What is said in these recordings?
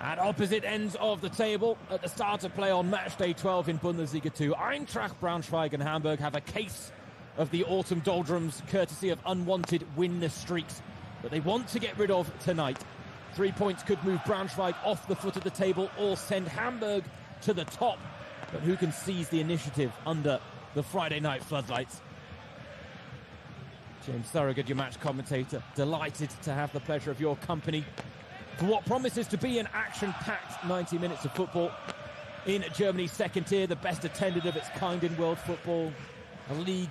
At opposite ends of the table, at the start of play on match day 12 in Bundesliga 2, Eintracht Braunschweig and Hamburg have a case of the autumn doldrums, courtesy of unwanted winless streaks that they want to get rid of tonight. 3 points could move Braunschweig off the foot of the table or send Hamburg to the top. But who can seize the initiative under the Friday night floodlights? James Thorogood, your match commentator, delighted to have the pleasure of your company for what promises to be an action-packed 90 minutes of football in Germany's second tier, the best attended of its kind in world football, a league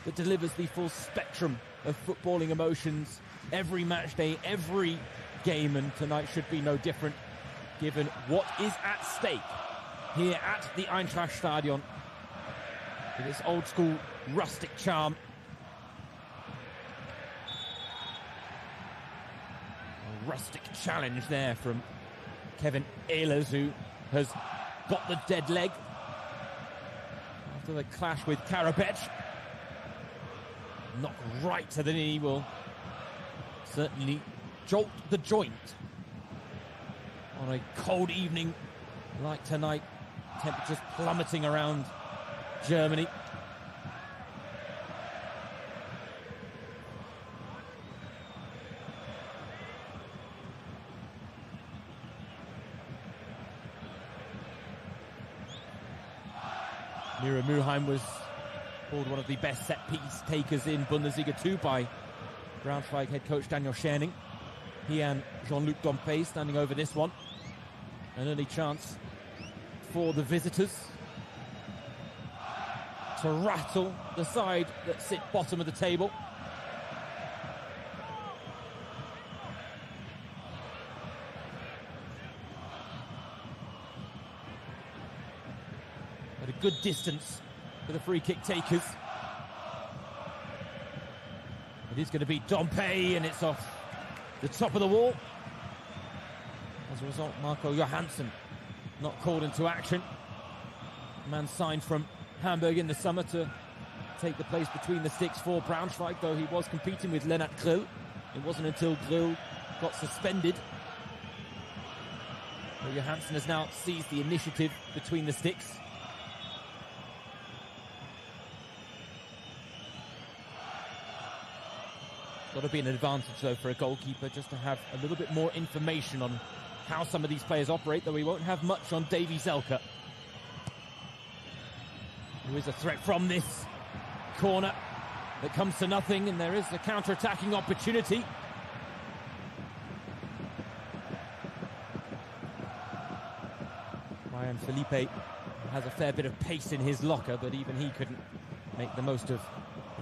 that delivers the full spectrum of footballing emotions every match day, every game, and tonight should be no different given what is at stake here at the Eintracht Stadion with its old-school rustic charm. Rustic challenge there from Kevin Ehlers, who has got the dead leg after the clash with Karabech. Knock right to the knee will certainly jolt the joint on a cold evening like tonight. Temperatures plummeting around Germany. Mira Muheim was called one of the best set-piece takers in Bundesliga 2 by Braunschweig head coach Daniel Scherning. He and Jean-Luc Dompe standing over this one. An early chance for the visitors to rattle the side that sit bottom of the table. At a good distance for the free kick takers. It is going to be Dompe, and it's off the top of the wall. As a result, Marco Johansson not called into action. The man signed from Hamburg in the summer to take the place between the sticks for Braunschweig, though he was competing with Lennart Grill. It wasn't until Grill got suspended. So Johansson has now seized the initiative between the sticks. Got to be an advantage, though, for a goalkeeper just to have a little bit more information on how some of these players operate, though we won't have much on Davy Zelka, who is a threat from this corner that comes to nothing, and there is a counter-attacking opportunity. Ryan Felipe has a fair bit of pace in his locker, but even he couldn't make the most of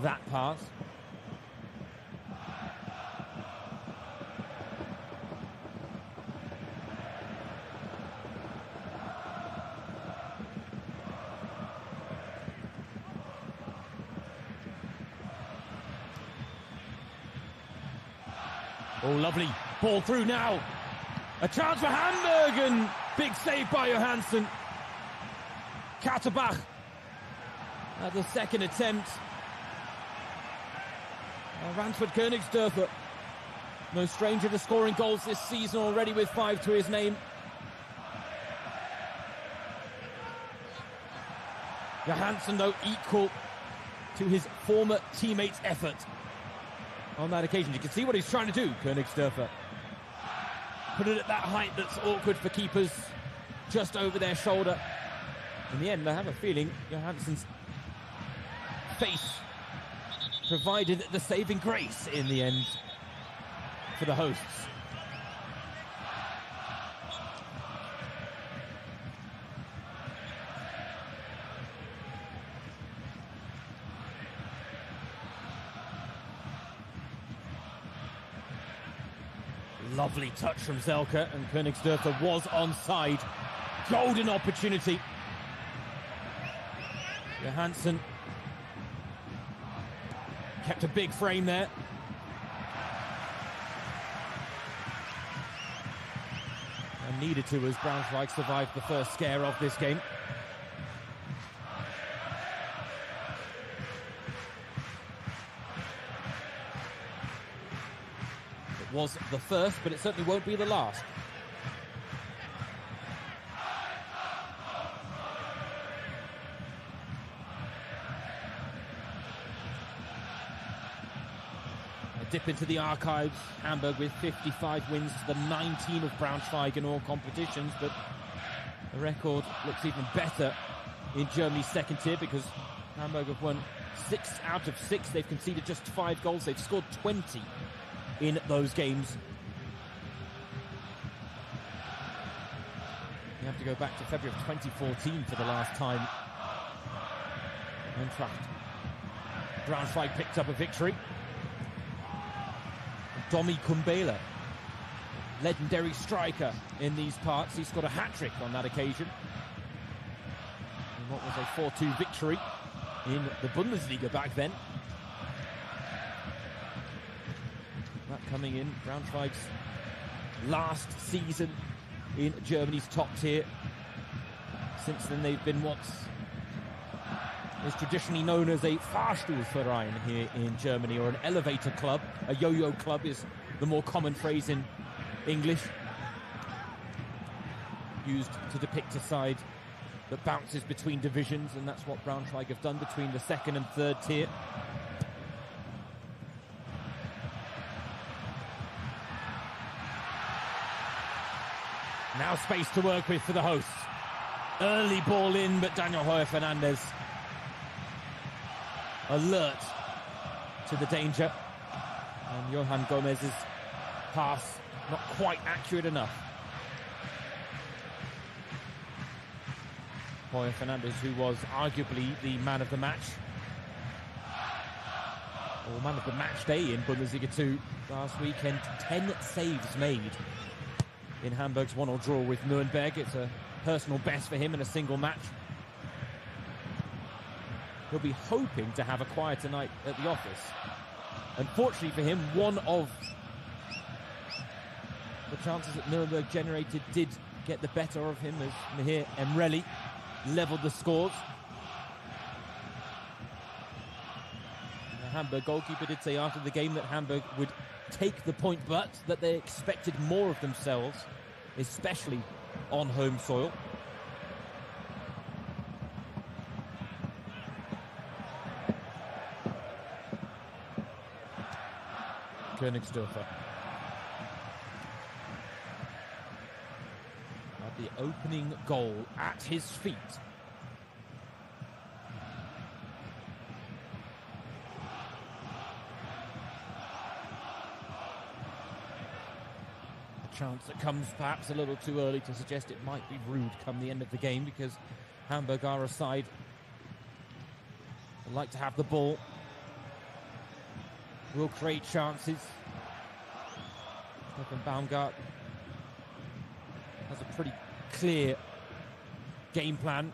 that pass. Oh, lovely ball through now. A chance for Hamburg, and big save by Johansson. Katterbach at the second attempt. Ransford Königsdörfer, no stranger to scoring goals this season, already with 5 to his name. Johansson, though, equal to his former teammates' effort on that occasion. You can see what he's trying to do, Königsdörfer. Put it at that height that's awkward for keepers, just over their shoulder. In the end, I have a feeling Johansson's face provided the saving grace in the end for the hosts. Lovely touch from Zelka, and Königsdörfer was onside. Golden opportunity. Johansson kept a big frame there. And needed to, as Braunschweig survived the first scare of this game. Was the first, but it certainly won't be the last. A dip into the archives. Hamburg with 55 wins to the 19 of Braunschweig in all competitions, but the record looks even better in Germany's second tier because Hamburg have won 6 out of 6. They've conceded just 5 goals. They've scored 20 in those games. You have to go back to February of 2014 for the last time. Eintracht Braunschweig picked up a victory. Domi Kumbela, legendary striker in these parts. He scored a hat-trick on that occasion. And what was a 4-2 victory in the Bundesliga back then. That coming in Braunschweig's last season in Germany's top tier. Since then they've been what is traditionally known as a Fahrstuhlverein here in Germany, or an elevator club. A yo-yo club is the more common phrase in English, used to depict a side that bounces between divisions, and that's what Braunschweig have done between the second and third tier. Now space to work with for the hosts. Early ball in, but Daniel Fernandez alert to the danger. And Johan Gómez's pass not quite accurate enough. Fernandez, who was arguably the man of the match, or man of the match day in Bundesliga 2 last weekend. 10 saves made in Hamburg's 1-1 draw with Nuremberg. It's a personal best for him in a single match. He'll be hoping to have a quieter night at the office. Unfortunately for him, one of the chances that Nuremberg generated did get the better of him as Mihir Emreli levelled the scores. The Hamburg goalkeeper did say after the game that Hamburg would take the point, but that they expected more of themselves, especially on home soil. Königsdörfer at the opening goal at his feet. A chance that comes perhaps a little too early to suggest it might be rude come the end of the game, because Hamburg are a side that like to have the ball, will create chances. Stefan Baumgart has a pretty clear game plan.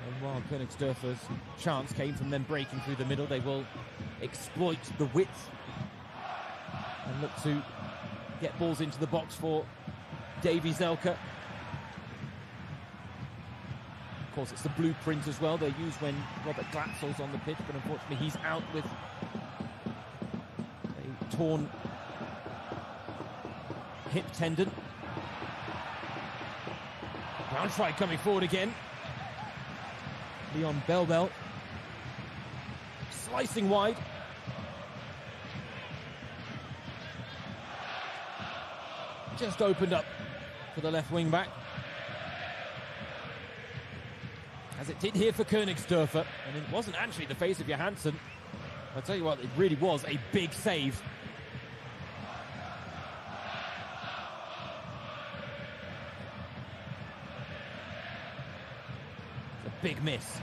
And while Königsdörfer's chance came from them breaking through the middle, they will exploit the width and look to get balls into the box for Davy Zelke. Of course, it's the blueprint as well they use when Robert Glatzel's on the pitch, but unfortunately he's out with a torn hip tendon. Braunschweig coming forward again. Leon Belbel slicing wide. Just opened up for the left wing back, as it did here for Königsdörfer, and it wasn't actually the face of Johansson. I'll tell you what, it really was a big save. It's a big miss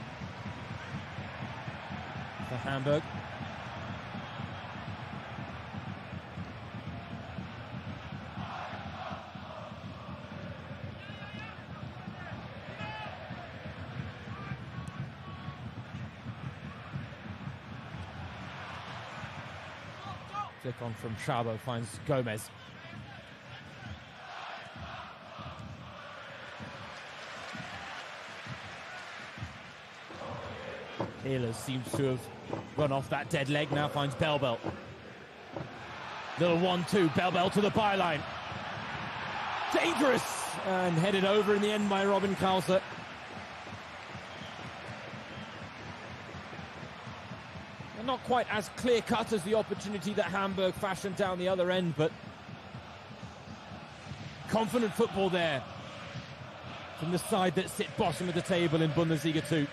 for Hamburg. Flick on from Schabo, finds Gómez. Ehlers seems to have run off that dead leg, now finds Belbel. Little 1-2, Belbel to the byline. Dangerous! And headed over in the end by Robin Krause. Not quite as clear-cut as the opportunity that Hamburg fashioned down the other end, but confident football there from the side that sit bottom of the table in Bundesliga 2.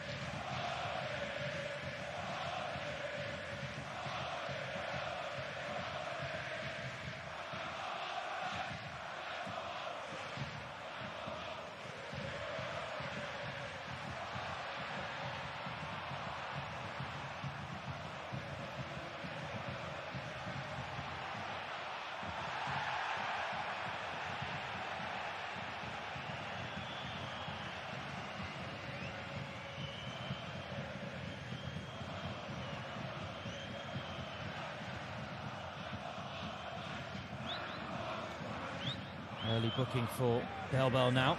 Early booking for Belbel now.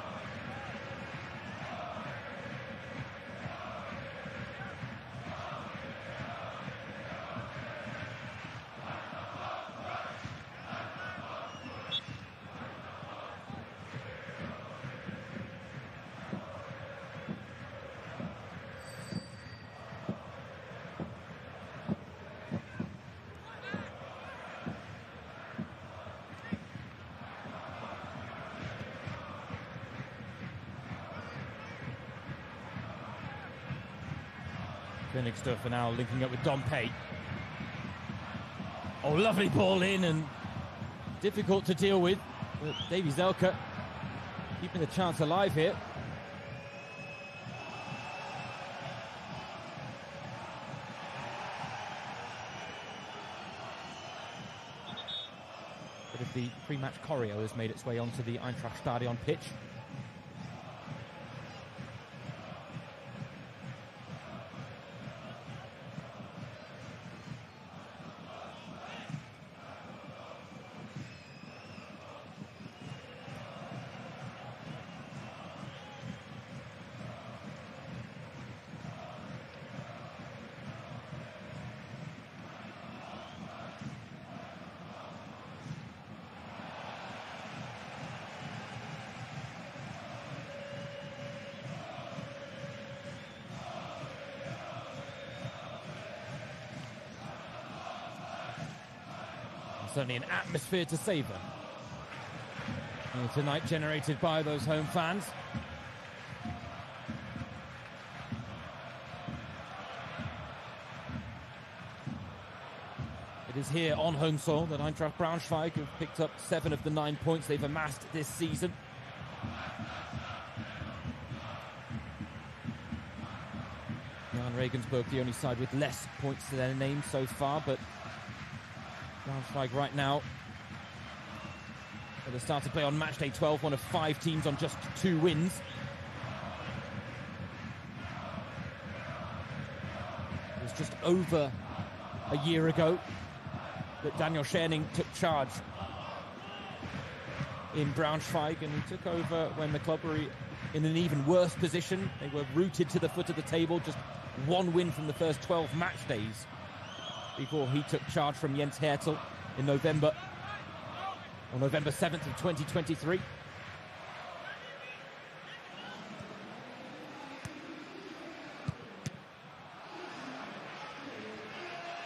Königsdorfer now linking up with Dompe. Oh, lovely ball in and difficult to deal with. But Davy Zelka keeping the chance alive here. Bit of the pre-match choreo has made its way onto the Eintracht Stadion pitch. Certainly an atmosphere to savour tonight, generated by those home fans. It is here on home soil that Eintracht Braunschweig have picked up 7 of the 9 points they've amassed this season. Jan Regensburg, the only side with less points to their name so far, but Braunschweig right now at the start to play on match day 12, one of 5 teams on just 2 wins. It was just over a year ago that Daniel Scherning took charge in Braunschweig, and he took over when the club were in an even worse position. They were rooted to the foot of the table, just 1 win from the first 12 match days before he took charge from Jens Hertel in November 7th of 2023.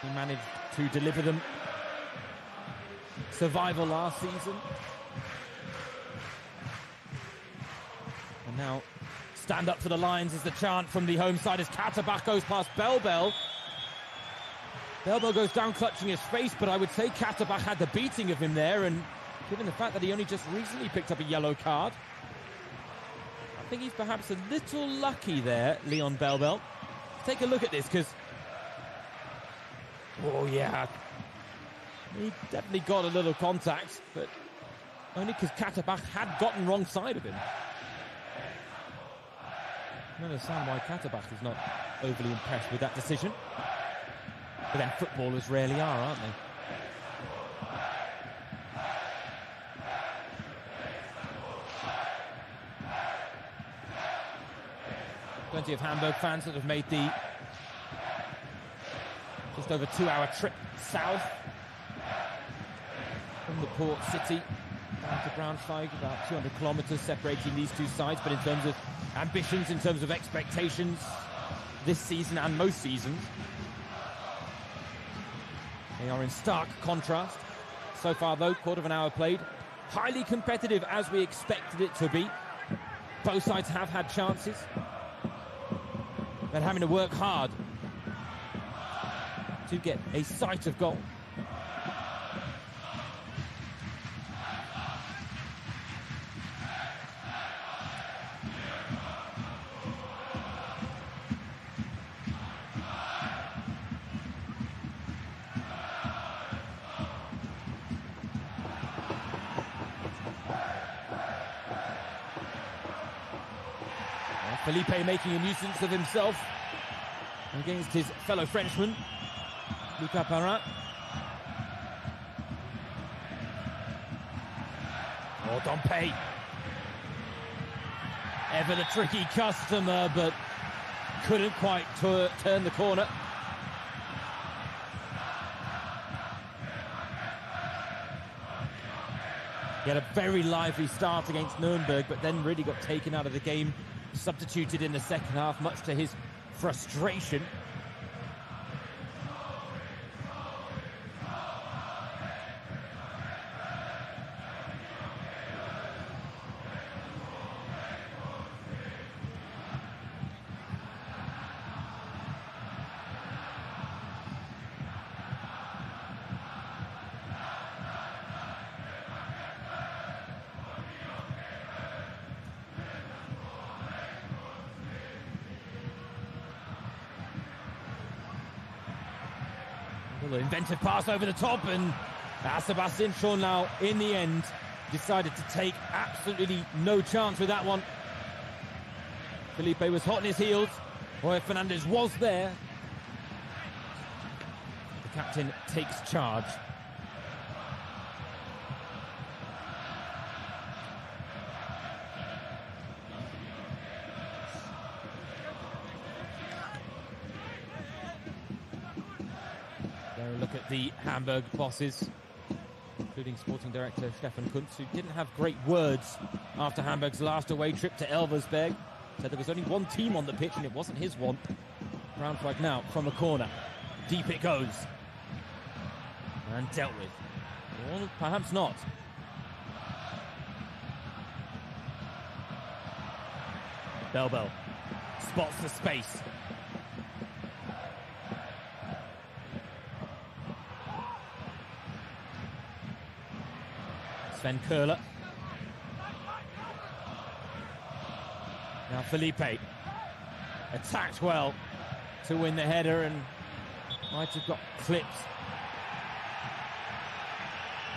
He managed to deliver them survival last season. And now stand up for the Lions is the chant from the home side as Katterbach goes past Belbel. Belbel goes down clutching his face, but I would say Katterbach had the beating of him there, and given the fact that he only just recently picked up a yellow card, I think he's perhaps a little lucky there, Leon Belbel. Take a look at this, because... oh, yeah. He definitely got a little contact, but only because Katterbach had gotten wrong side of him. I don't understand why Katterbach is not overly impressed with that decision. But then footballers rarely are, aren't they? Plenty of Hamburg fans that have made the just over 2-hour trip south from the port city down to Braunschweig, about 200 kilometres separating these two sides. But in terms of ambitions, in terms of expectations, this season and most seasons, They are in stark contrast. So far, though, quarter of an hour played. Highly competitive, as we expected it to be. Both sides have had chances. They're having to work hard to get a sight of goal. Felipe making a nuisance of himself against his fellow Frenchman, Lucas Perrin. Oh, Dompe. Ever the tricky customer, but couldn't quite turn the corner. He had a very lively start against Nuremberg, but then really got taken out of the game. Substituted in the second half, much to his frustration. Well, an inventive pass over the top, and Sebastian Schonlau, in the end, decided to take absolutely no chance with that one. Felipe was hot on his heels. Roy Fernandez was there. The captain takes charge. Look at the Hamburg bosses, including sporting director Stefan Kuntz, who didn't have great words after Hamburg's last away trip to Elversberg. Said there was only one team on the pitch and it wasn't his one. Braunschweig now from a corner. Deep it goes. And dealt with. Well, perhaps not. Bell spots the space. Sven Köhler. Now Felipe attacked well to win the header and might have got clipped.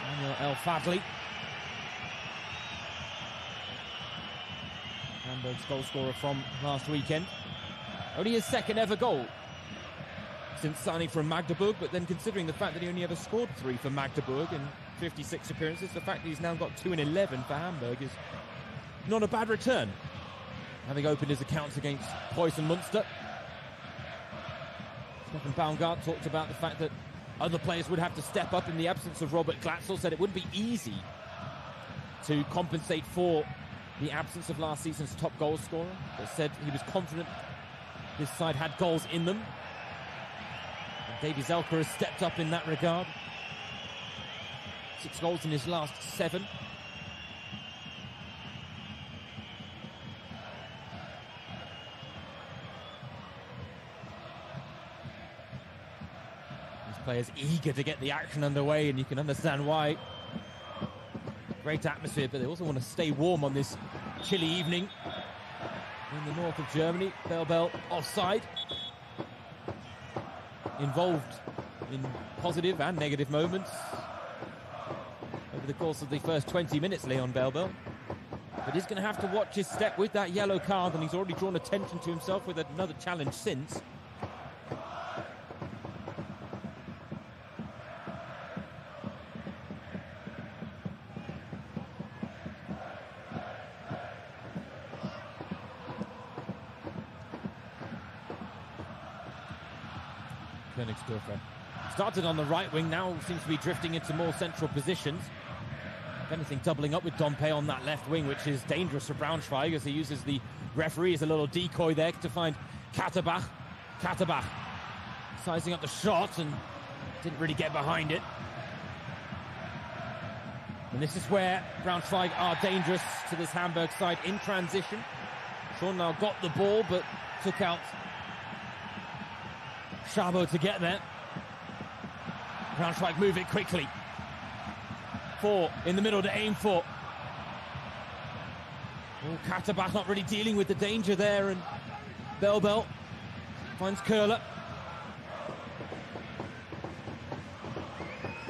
Daniel El Fadli. Hamburg's goal scorer from last weekend. Only his second ever goal since signing from Magdeburg, but then considering the fact that he only ever scored 3 for Magdeburg in 56 appearances, the fact that he's now got 2 in 11 for Hamburg is not a bad return, having opened his accounts against Preußen Münster. Stefan Baumgart talked about the fact that other players would have to step up in the absence of Robert Glatzel, said it wouldn't be easy to compensate for the absence of last season's top goal scorer, but said he was confident this side had goals in them. And Davy Zelka has stepped up in that regard. 6 goals in his last 7. These players eager to get the action underway, and you can understand why. Great atmosphere, but they also want to stay warm on this chilly evening in the north of Germany. Bell offside. Involved in positive and negative moments over the course of the first 20 minutes, Leon Bell. But he's going to have to watch his step with that yellow card, and he's already drawn attention to himself with another challenge since. Königsdörfer started on the right wing, now seems to be drifting into more central positions. If anything, doubling up with Dompe on that left wing, which is dangerous for Braunschweig, as he uses the referee as a little decoy there to find Katterbach. Katterbach sizing up the shot and didn't really get behind it. And this is where Braunschweig are dangerous to this Hamburg side in transition. Sean now got the ball, but took out Schabo to get there. Braunschweig move it quickly. 4 in the middle to aim for. Oh, Katterbach not really dealing with the danger there, and Bell finds Köhler.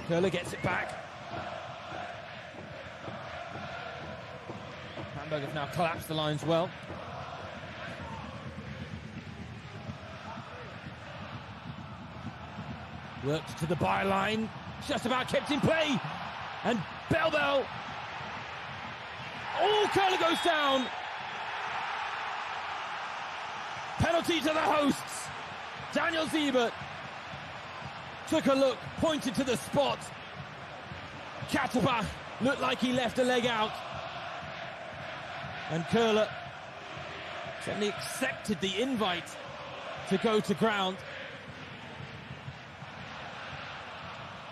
Köhler gets it back. Hamburg have now collapsed the lines well. Worked to the byline, just about kept in play, and Bell. Oh, Köhler goes down. Penalty to the hosts. Daniel Siebert took a look, pointed to the spot. Katterbach looked like he left a leg out. And Köhler certainly accepted the invite to go to ground.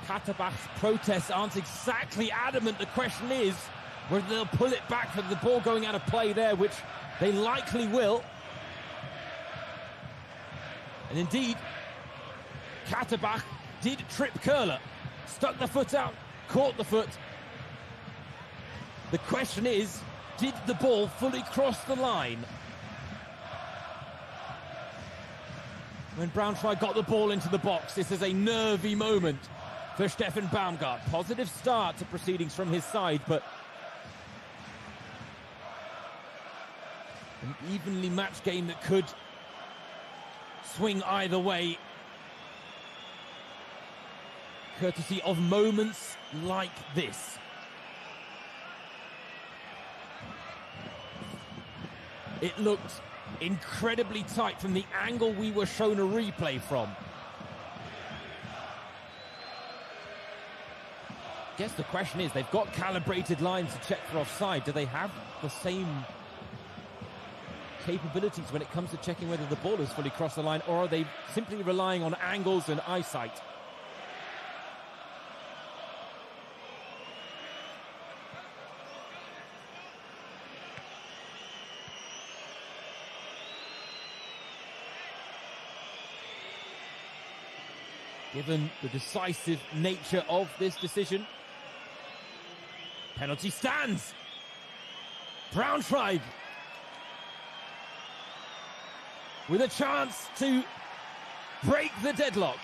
Katterbach's protests aren't exactly adamant. The question is whether they'll pull it back for the ball going out of play there, which they likely will. And indeed, Katterbach did trip Köhler. Stuck the foot out, caught the foot. The question is, did the ball fully cross the line? When Braunschweig got the ball into the box, this is a nervy moment for Steffen Baumgart. Positive start to proceedings from his side, but an evenly matched game that could swing either way, courtesy of moments like this. It looked incredibly tight from the angle we were shown a replay from. I guess the question is, they've got calibrated lines to check for offside. Do they have the same capabilities when it comes to checking whether the ball has fully crossed the line, or are they simply relying on angles and eyesight? Given the decisive nature of this decision, penalty stands. Braunschweig with a chance to break the deadlock.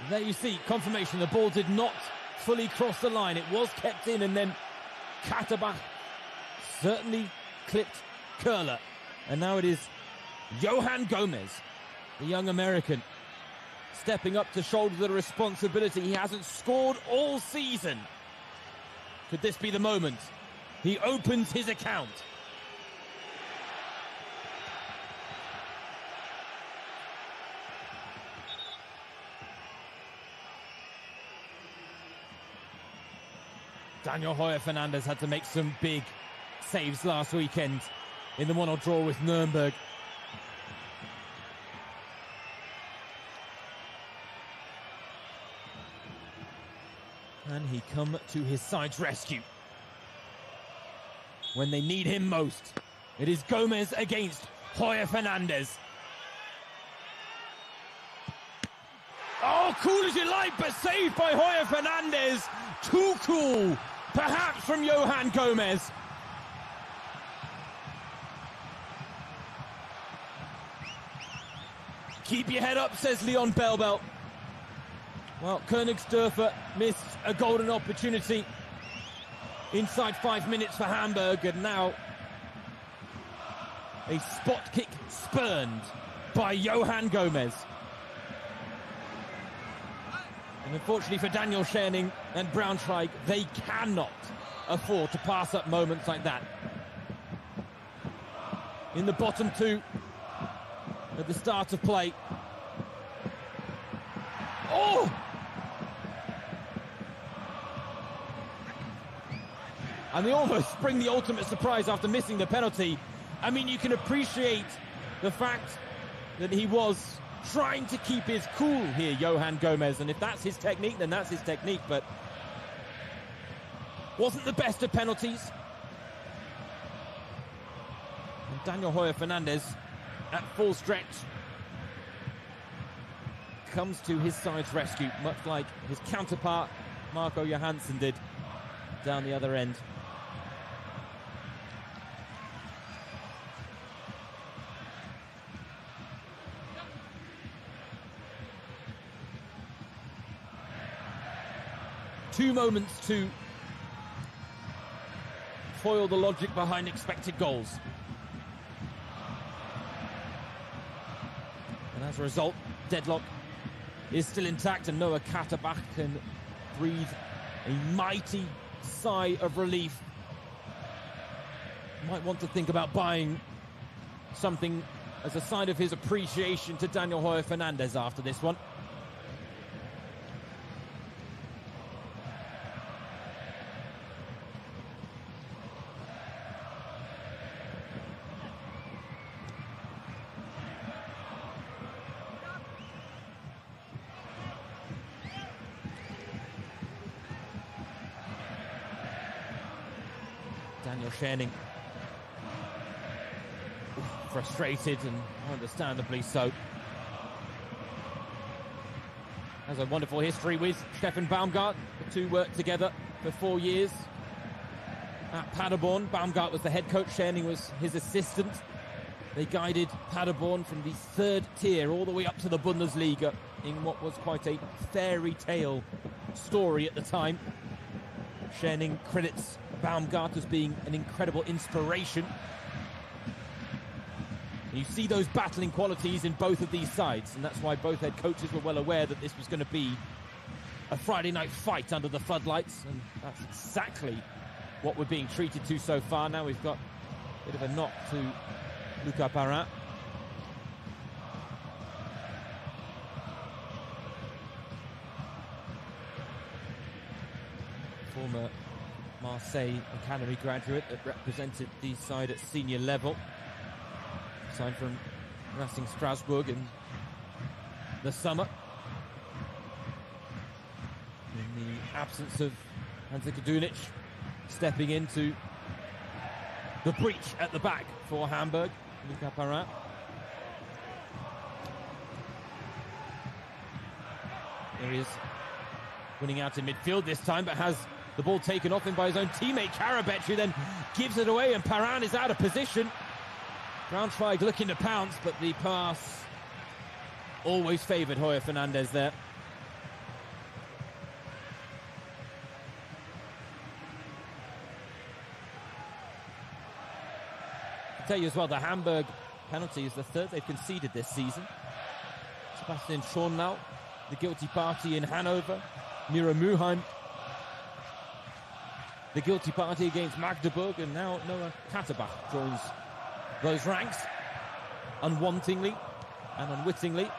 And there you see confirmation, the ball did not fully cross the line. It was kept in, and then Katterbach certainly clipped Köhler. And now it is Johan Gómez, the young American, stepping up to shoulder the responsibility. He hasn't scored all season. Could this be the moment he opens his account? Daniel Heuer Fernandez had to make some big saves last weekend in the 1-1 draw with Nuremberg. Can he come to his side's rescue when they need him most? It is Gómez against Heuer Fernandez. Oh, cool as you like, but saved by Heuer Fernandez. Too cool, perhaps, from Johan Gómez. Keep your head up, says Leon Bell. Well, Königsdörfer missed a golden opportunity inside 5 minutes for Hamburg, and now a spot kick spurned by Johan Gómez. And unfortunately for Daniel Scherning and Braunschweig, they cannot afford to pass up moments like that. In the bottom two at the start of play. Oh! And they almost bring the ultimate surprise after missing the penalty. I mean, you can appreciate the fact that he was trying to keep his cool here, Johan Gómez, and if that's his technique, then that's his technique, but wasn't the best of penalties. And Daniel Hoyer Fernandez, at full stretch, comes to his side's rescue, much like his counterpart Marco Johansson did down the other end. Two moments to foil the logic behind expected goals. And as a result, deadlock is still intact, and Noah Katterbach can breathe a mighty sigh of relief. Might want to think about buying something as a sign of his appreciation to Daniel Hoyer Fernandez after this one. Daniel Scherning, frustrated, and understandably so. Has a wonderful history with Stefan Baumgart. The two worked together for 4 years at Paderborn. Baumgart was the head coach, Scherning was his assistant. They guided Paderborn from the third tier all the way up to the Bundesliga in what was quite a fairy tale story at the time. Scherning credits Baumgart as being an incredible inspiration. You see those battling qualities in both of these sides, and that's why both head coaches were well aware that this was going to be a Friday night fight under the floodlights, and that's exactly what we're being treated to so far. Now we've got a bit of a knock to Lucas Perrin. Former Marseille Academy graduate that represented the side at senior level. Signed from Racing Strasbourg in the summer. In the absence of Hansa Kadunic, stepping into the breach at the back for Hamburg, Lucas Perrin. There he is, winning out in midfield this time, but has the ball taken off him by his own teammate Karabec, who then gives it away, and Perrin is out of position. Braunschweig looking to pounce, but the pass always favoured Hoyer Fernandez there. I'll tell you as well, the Hamburg penalty is the third they've conceded this season. Sebastian Schornau, the guilty party in Hanover. Miro Muheim, the guilty party against Magdeburg, and now Noah Katterbach joins those ranks, unwantingly and unwittingly.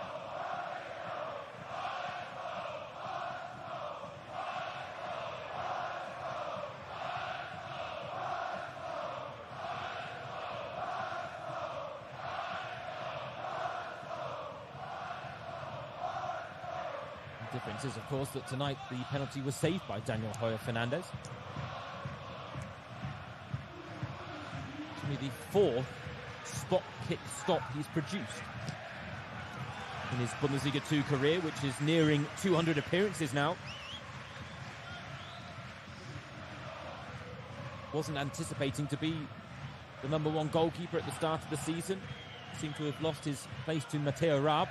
The difference is, of course, that tonight the penalty was saved by Daniel Hoyer Fernandez. The fourth spot kick stop he's produced in his Bundesliga 2 career, which is nearing 200 appearances now. Wasn't anticipating to be the #1 goalkeeper at the start of the season. Seemed to have lost his place to Matteo Raab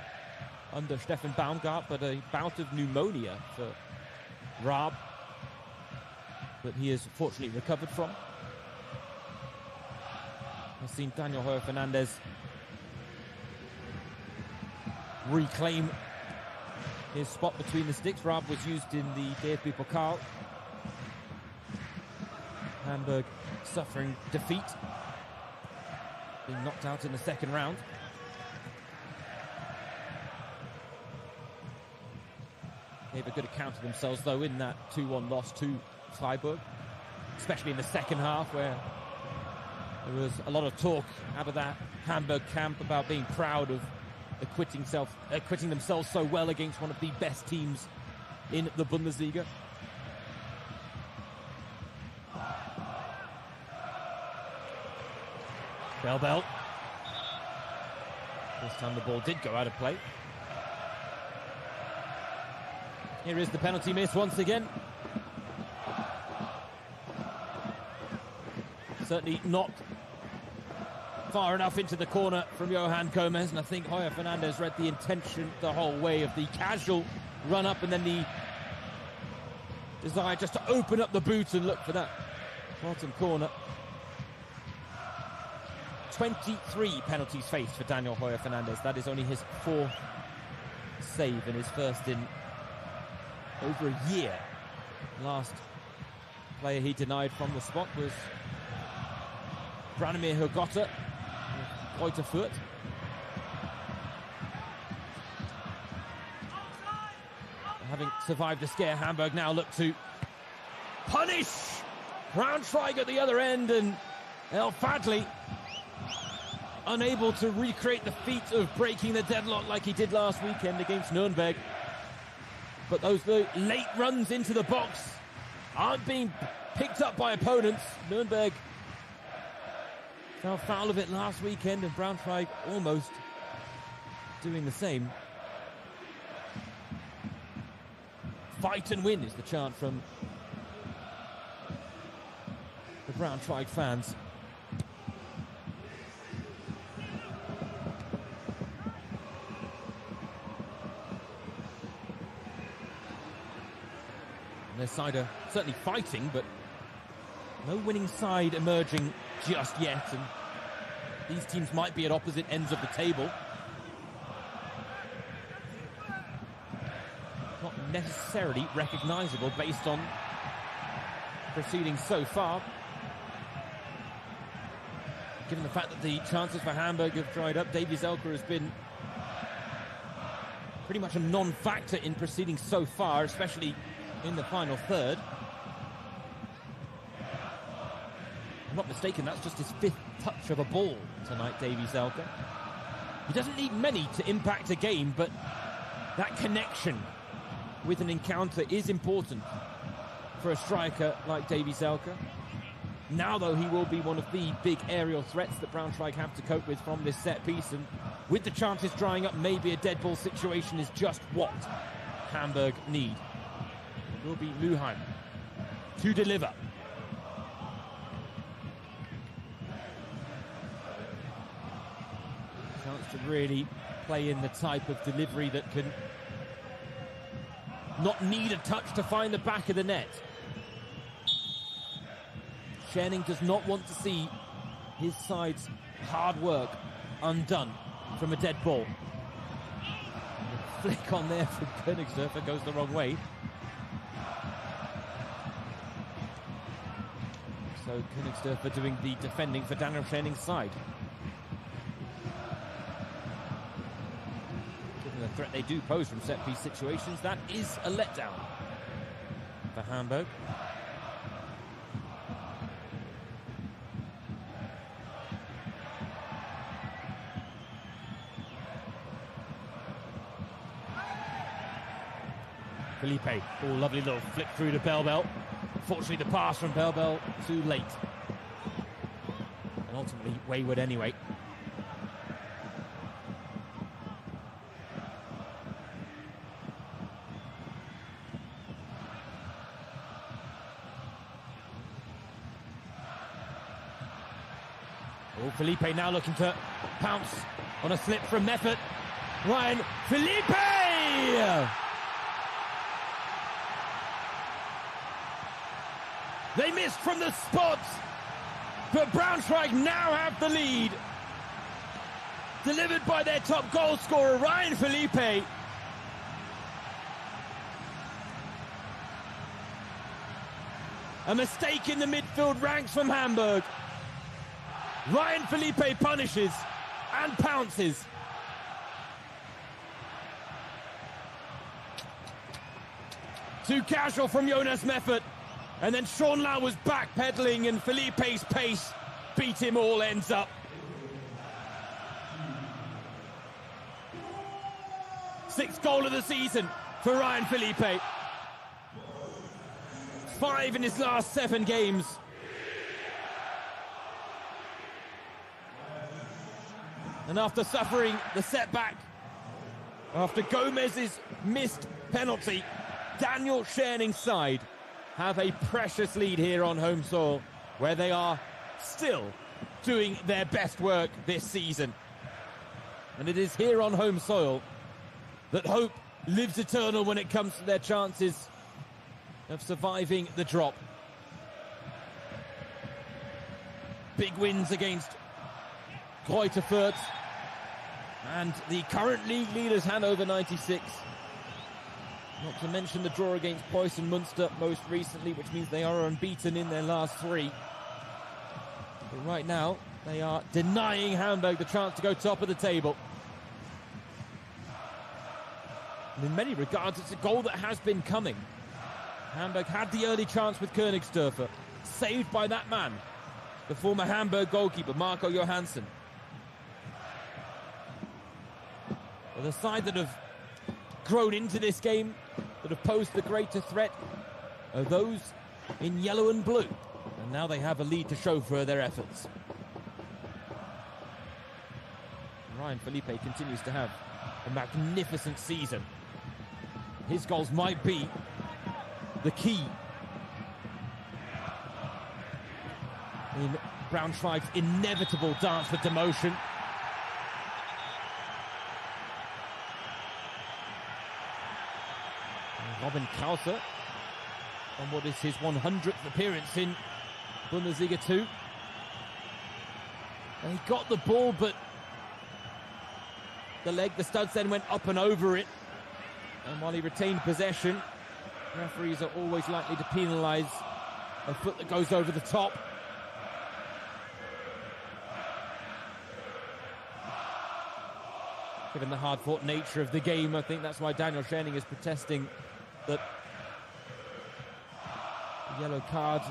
under Stefan Baumgart, but a bout of pneumonia for Raab that he has fortunately recovered from. I've seen Daniel Hoyer Fernandez reclaim his spot between the sticks. Raab was used in the DFB Pokal. Hamburg suffering defeat, being knocked out in the second round. Gave a good account of themselves, though, in that 2-1 loss to Freiburg, especially in the second half, where there was a lot of talk out of that Hamburg camp about being proud of acquitting themselves so well against one of the best teams in the Bundesliga. Bell. This time the ball did go out of play. Here is the penalty miss once again. Certainly not far enough into the corner from Johan Gómez, and I think Johan Fernandez read the intention the whole way of the casual run-up and then the desire just to open up the boot and look for that bottom corner. 23 penalties faced for Daniel Johan Fernandez. That is only his 4th save and his first in over a year. Last player he denied from the spot was Branimir Hurgotta, Greuther Fürth. Having survived the scare, Hamburg now look to punish Braunschweig at the other end, and El Fadli unable to recreate the feat of breaking the deadlock like he did last weekend against Nuremberg. But those late runs into the box aren't being picked up by opponents. Nuremberg fell foul of it last weekend, and Braunschweig almost doing the same. Fight and win is the chant from the Braunschweig fans. Their side are certainly fighting, but no winning side emerging just yet, and these teams might be at opposite ends of the table. Not necessarily recognisable based on proceedings so far. Given the fact that the chances for Hamburg have dried up, Davy Zelker has been pretty much a non-factor in proceedings so far, especially in the final third. If I'm not mistaken, that's just his 5th touch of a ball tonight, Davy Zelker. He doesn't need many to impact a game, but that connection with an encounter is important for a striker like Davy Zelker. Now, though, he will be one of the big aerial threats that Braunschweig have to cope with from this set piece, and with the chances drying up, maybe a dead ball situation is just what Hamburg need. It will be Luheim to deliver. Chance to really play in the type of delivery that can not need a touch to find the back of the net. Schenning does not want to see his side's hard work undone from a dead ball. The flick on there from Königsdörfer goes the wrong way. So Königsdörfer doing the defending for Daniel Schenning's side. Given the threat they do pose from set-piece situations, that is a letdown for Hamburg. Felipe, oh, lovely little flick through to Bell. Unfortunately, the pass from Bell too late. And ultimately wayward anyway. Oh, Felipe now looking to pounce on a slip from Meffert. Ryan Felipe! They missed from the spot, but Braunschweig now have the lead. Delivered by their top goal scorer, Ryan Felipe. A mistake in the midfield ranks from Hamburg. Ryan Felipe punishes and pounces. Too casual from Jonas Meffert. And then Sean Lau was backpedaling, and Felipe's pace beat him all ends up. 6th goal of the season for Ryan Felipe. 5 in his last 7 games. And after suffering the setback, after Gómez's missed penalty, Daniel Scherning's side have a precious lead here on home soil, where they are still doing their best work this season. And it is here on home soil that hope lives eternal when it comes to their chances of surviving the drop. Big wins against Greuther Fürth and the current league leaders Hannover 96. Not to mention the draw against Preußen Münster most recently, which means they are unbeaten in their last 3. But right now, they are denying Hamburg the chance to go top of the table. And in many regards, it's a goal that has been coming. Hamburg had the early chance with Königsdörfer, saved by that man, the former Hamburg goalkeeper, Marco Johansson. Well, the side that have grown into this game, that have posed the greater threat, are those in yellow and blue. And now they have a lead to show for their efforts. Ryan Felipe continues to have a magnificent season. His goals might be the key in Braunschweig's inevitable dance for demotion. Robin Kauser on what is his 100th appearance in Bundesliga 2. And he got the ball, but the studs then went up and over it. And while he retained possession, referees are always likely to penalise a foot that goes over the top. Given the hard-fought nature of the game, I think that's why Daniel Scherning is protesting that the yellow card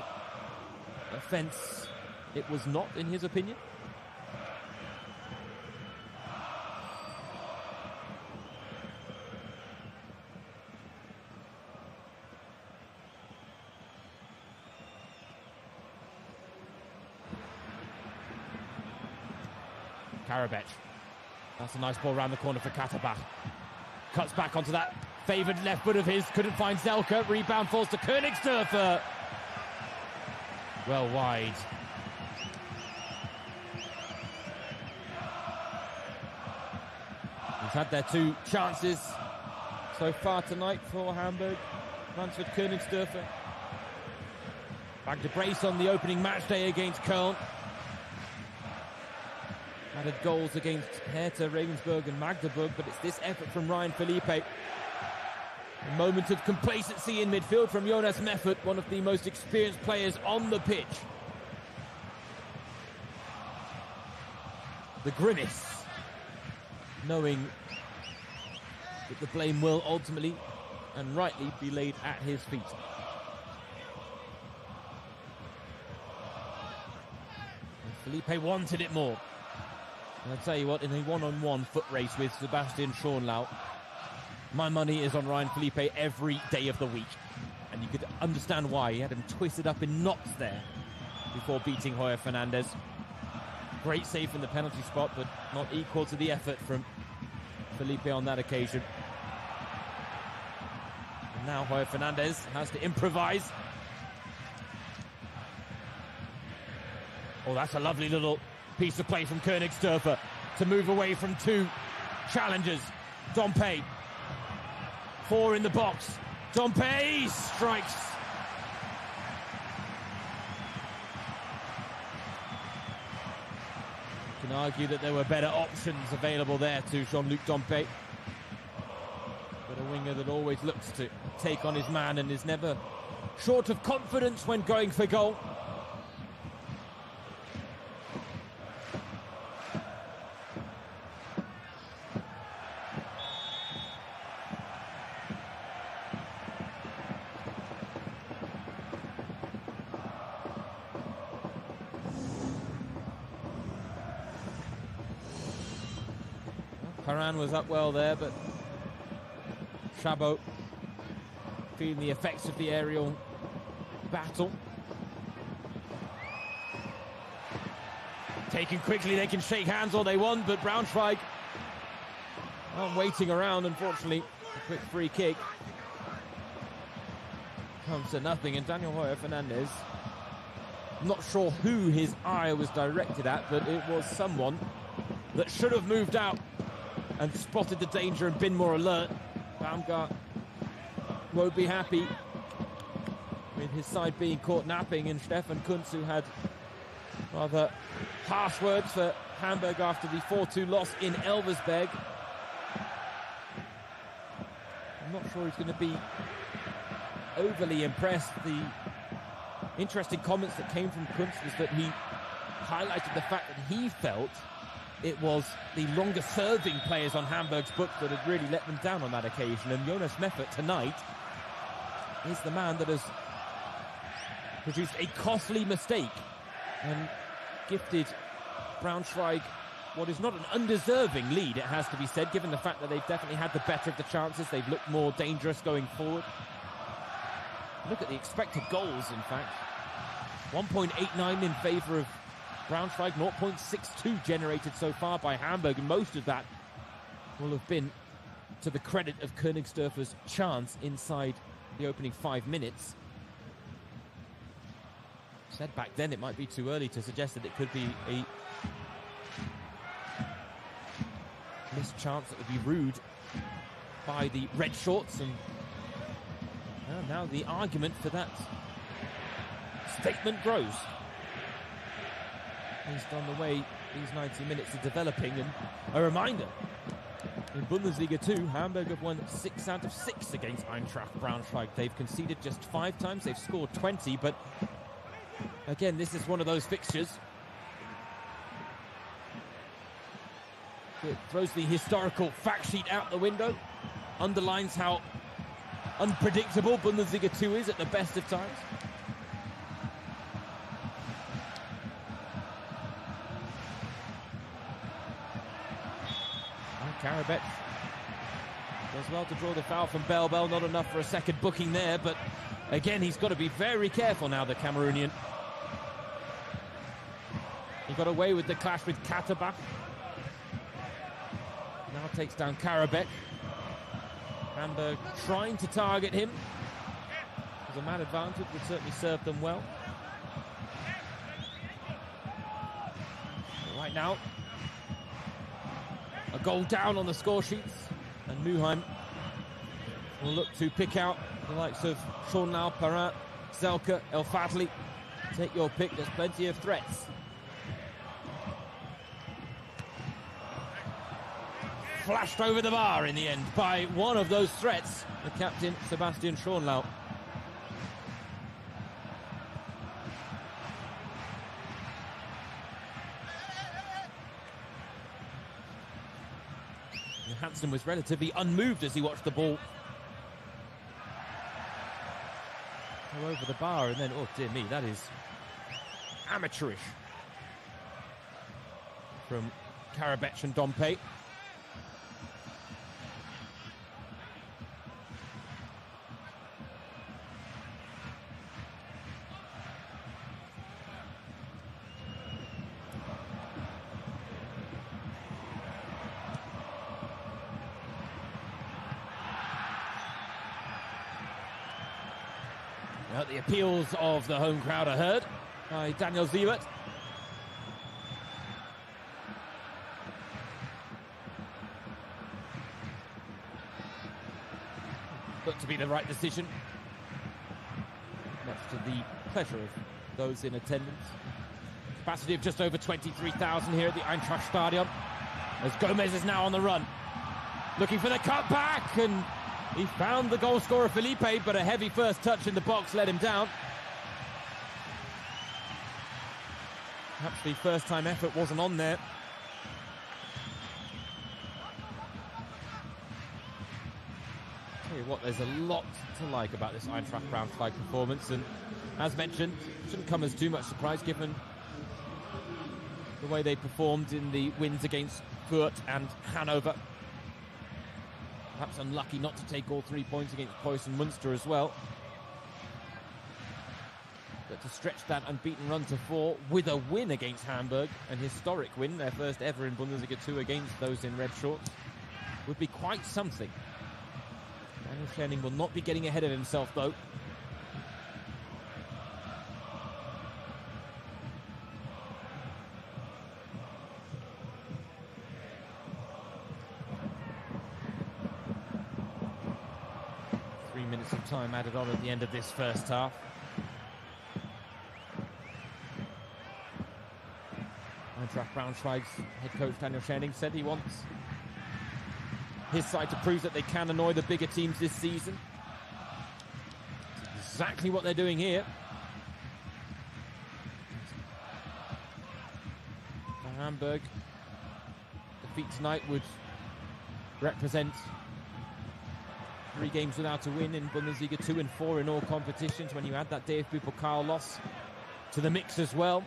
offence, it was not, in his opinion. Karabech. That's a nice ball around the corner for Katterbach. Cuts back onto that favoured left foot of his. Couldn't find Zelka. Rebound falls to Königsdörfer. Well wide. He's had their 2 chances so far tonight for Hamburg. Ransford Königsdörfer. Back to brace on the opening match day against Köln. Added goals against Hertha, Regensburg and Magdeburg, but it's this effort from Ryan Felipe. A moment of complacency in midfield from Jonas Meffert, one of the most experienced players on the pitch. The grimace, knowing that the blame will ultimately and rightly be laid at his feet. And Felipe wanted it more. And I'll tell you what, in a one-on-one foot race with Sebastian Schonlau, my money is on Ryan Felipe every day of the week. And you could understand why. He had him twisted up in knots there before beating Heuer Fernandez. Great save from the penalty spot, but not equal to the effort from Felipe on that occasion. And now Heuer Fernandez has to improvise. Oh, that's a lovely little piece of play from Königsdörfer to move away from 2 challengers. Dompe, 4 in the box. Dompe strikes. You can argue that there were better options available there to Jean-Luc Dompe. But a winger that always looks to take on his man and is never short of confidence when going for goal. Paran was up well there, but Chabot feeling the effects of the aerial battle. Taken quickly, they can shake hands all they want, but Braunschweig aren't waiting around, unfortunately. A quick free kick comes to nothing, and Daniel Hoyer Fernandez, I'm not sure who his eye was directed at, but it was someone that should have moved out and spotted the danger and been more alert. Baumgart won't be happy with his side being caught napping, and Stefan Kuntz, who had rather harsh words for Hamburg after the 4-2 loss in Elversberg. I'm not sure he's going to be overly impressed. The interesting comments that came from Kuntz was that he highlighted the fact that he felt it was the longer serving players on Hamburg's book that had really let them down on that occasion, and Jonas Meffert tonight is the man that has produced a costly mistake and gifted Braunschweig what is not an undeserving lead, it has to be said, given the fact that they've definitely had the better of the chances. They've looked more dangerous going forward. Look at the expected goals, in fact. 1.89 in favour of Braunschweig, 0.62 generated so far by Hamburg, and most of that will have been to the credit of Königsdörfer's chance inside the opening 5 minutes. Said back then it might be too early to suggest that it could be a missed chance that would be rude by the red shorts, and now the argument for that statement grows based on the way these 90 minutes are developing. And a reminder, in Bundesliga 2, Hamburg have won 6 out of 6 against Eintracht Braunschweig. They've conceded just 5 times, they've scored 20, but again, this is one of those fixtures that throws the historical fact sheet out the window, underlines how unpredictable Bundesliga 2 is at the best of times. Karabech does well to draw the foul from Bell. Not enough for a second booking there, but again, he's got to be very careful now, the Cameroonian. He got away with the clash with Katterbach. Now takes down Karabech. Hamburg trying to target him. As a man advantage would certainly serve them well. But right now, a goal down on the score sheets, and Muheim will look to pick out the likes of Schonlau, Perrin, Zelka, El Fadli. Take your pick, there's plenty of threats. Flashed over the bar in the end by one of those threats, the captain, Sebastian Schonlau. Hansen was relatively unmoved as he watched the ball go over the bar, and then, oh dear me, that is amateurish from Karabech and Dompe. The appeals of the home crowd are heard by Daniel Siebert. Looked to be the right decision, much to the pleasure of those in attendance. Capacity of just over 23,000 here at the Eintracht Stadion, as Gómez is now on the run, looking for the cutback, and he found the goal scorer Felipe, but a heavy first touch in the box let him down. Perhaps the first time effort wasn't on there. Tell you what, there's a lot to like about this Eintracht Braunschweig performance, and as mentioned, shouldn't come as too much surprise given the way they performed in the wins against Fürth and Hanover. Perhaps unlucky not to take all 3 points against Preußen Munster as well. But to stretch that unbeaten run to 4 with a win against Hamburg, an historic win, their first ever in Bundesliga 2 against those in red shorts, would be quite something. Daniel Scherning will not be getting ahead of himself, though. Of time added on at the end of this first half. Eintracht Braunschweig's head coach Daniel Scherning said he wants his side to prove that they can annoy the bigger teams this season. It's exactly what they're doing here. For Hamburg, defeat tonight would represent 3 games without a win in Bundesliga 2 and 4 in all competitions. When you add that DFB Pokal loss to the mix as well,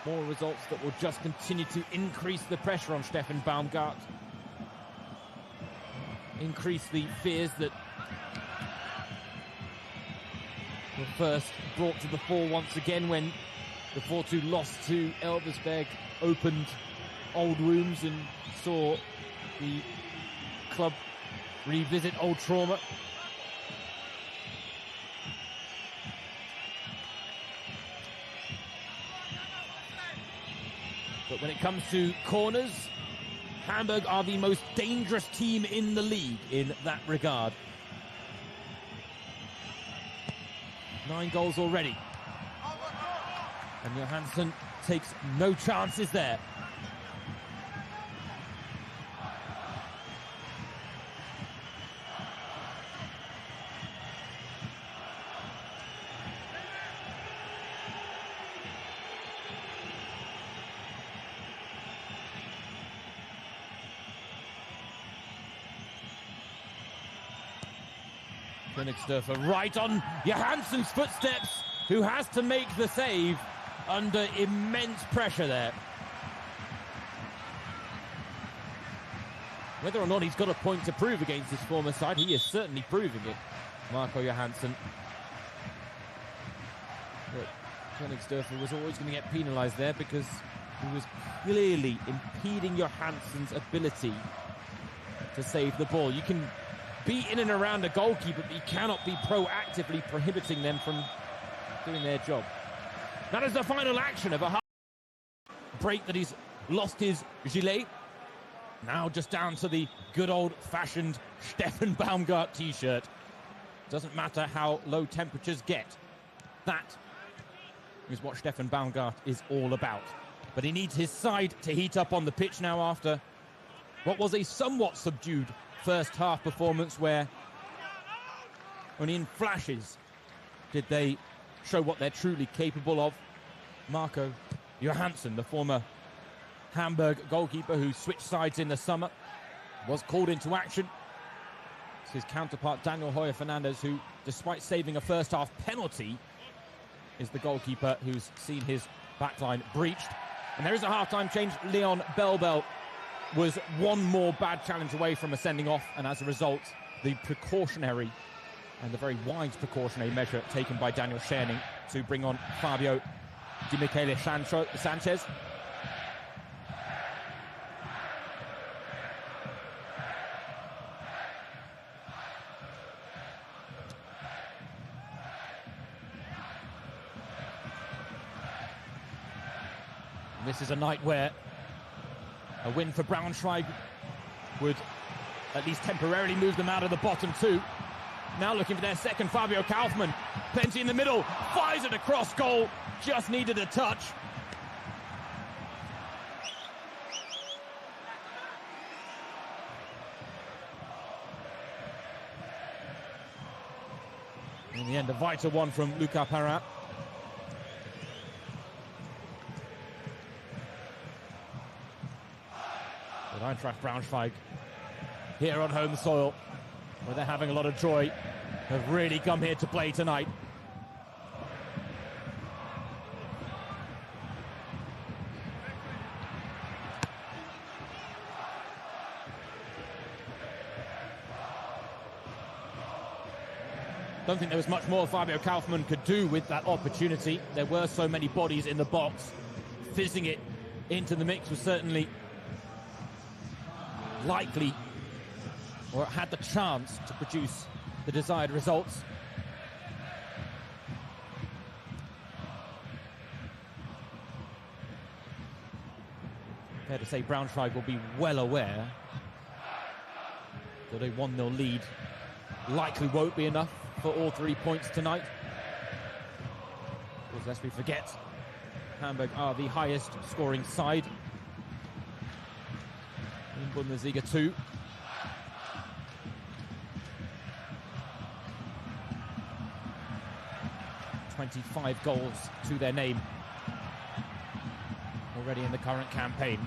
more results that will just continue to increase the pressure on Steffen Baumgart, increase the fears that were first brought to the fore once again when the 4-2 loss to Elversberg opened old wounds and saw the club revisit old trauma. But when it comes to corners, Hamburg are the most dangerous team in the league in that regard. 9 goals already. And Johansson takes no chances there. Königsdörfer right on Johansson's footsteps, who has to make the save under immense pressure there. Whether or not he's got a point to prove against his former side, he is certainly proving it, Marco Johansson. But Königsdörfer was always going to get penalised there because he was clearly impeding Johansson's ability to save the ball. You can be in and around a goalkeeper, but you cannot be proactively prohibiting them from doing their job. That is the final action of a half break that he's lost his gilet. Now just down to the good old-fashioned Steffen Baumgart t-shirt. Doesn't matter how low temperatures get. That is what Steffen Baumgart is all about. But he needs his side to heat up on the pitch now after what was a somewhat subdued first half performance, where only in flashes did they show what they're truly capable of. Marco Johansson, the former Hamburg goalkeeper who switched sides in the summer, was called into action. It's his counterpart Daniel Hoyer Fernandez, who, despite saving a first half penalty, is the goalkeeper who's seen his backline breached. And there is a half-time change. Leon Belbel was one more bad challenge away from a sending off, and as a result, the precautionary and the very wise precautionary measure taken by Daniel Scherning to bring on Fabio Di Michele Sanchez. This is a night where a win for Braunschweig would at least temporarily move them out of the bottom 2. Now looking for their second, Fabio Kaufmann. Plenty in the middle, fires it across goal, just needed a touch. In the end, a vital one from Luca Parra. But Eintracht Braunschweig, here on home soil, where they're having a lot of joy, have really come here to play tonight. Don't think there was much more Fabio Kaufmann could do with that opportunity. There were so many bodies in the box. Fizzing it into the mix was certainly likely, or had the chance to produce the desired results. Fair to say Braunschweig will be well aware that a 1-0 lead likely won't be enough for all 3 points tonight. Of course, lest we forget, Hamburg are the highest scoring side in Bundesliga 2. $25 goals to their name already in the current campaign.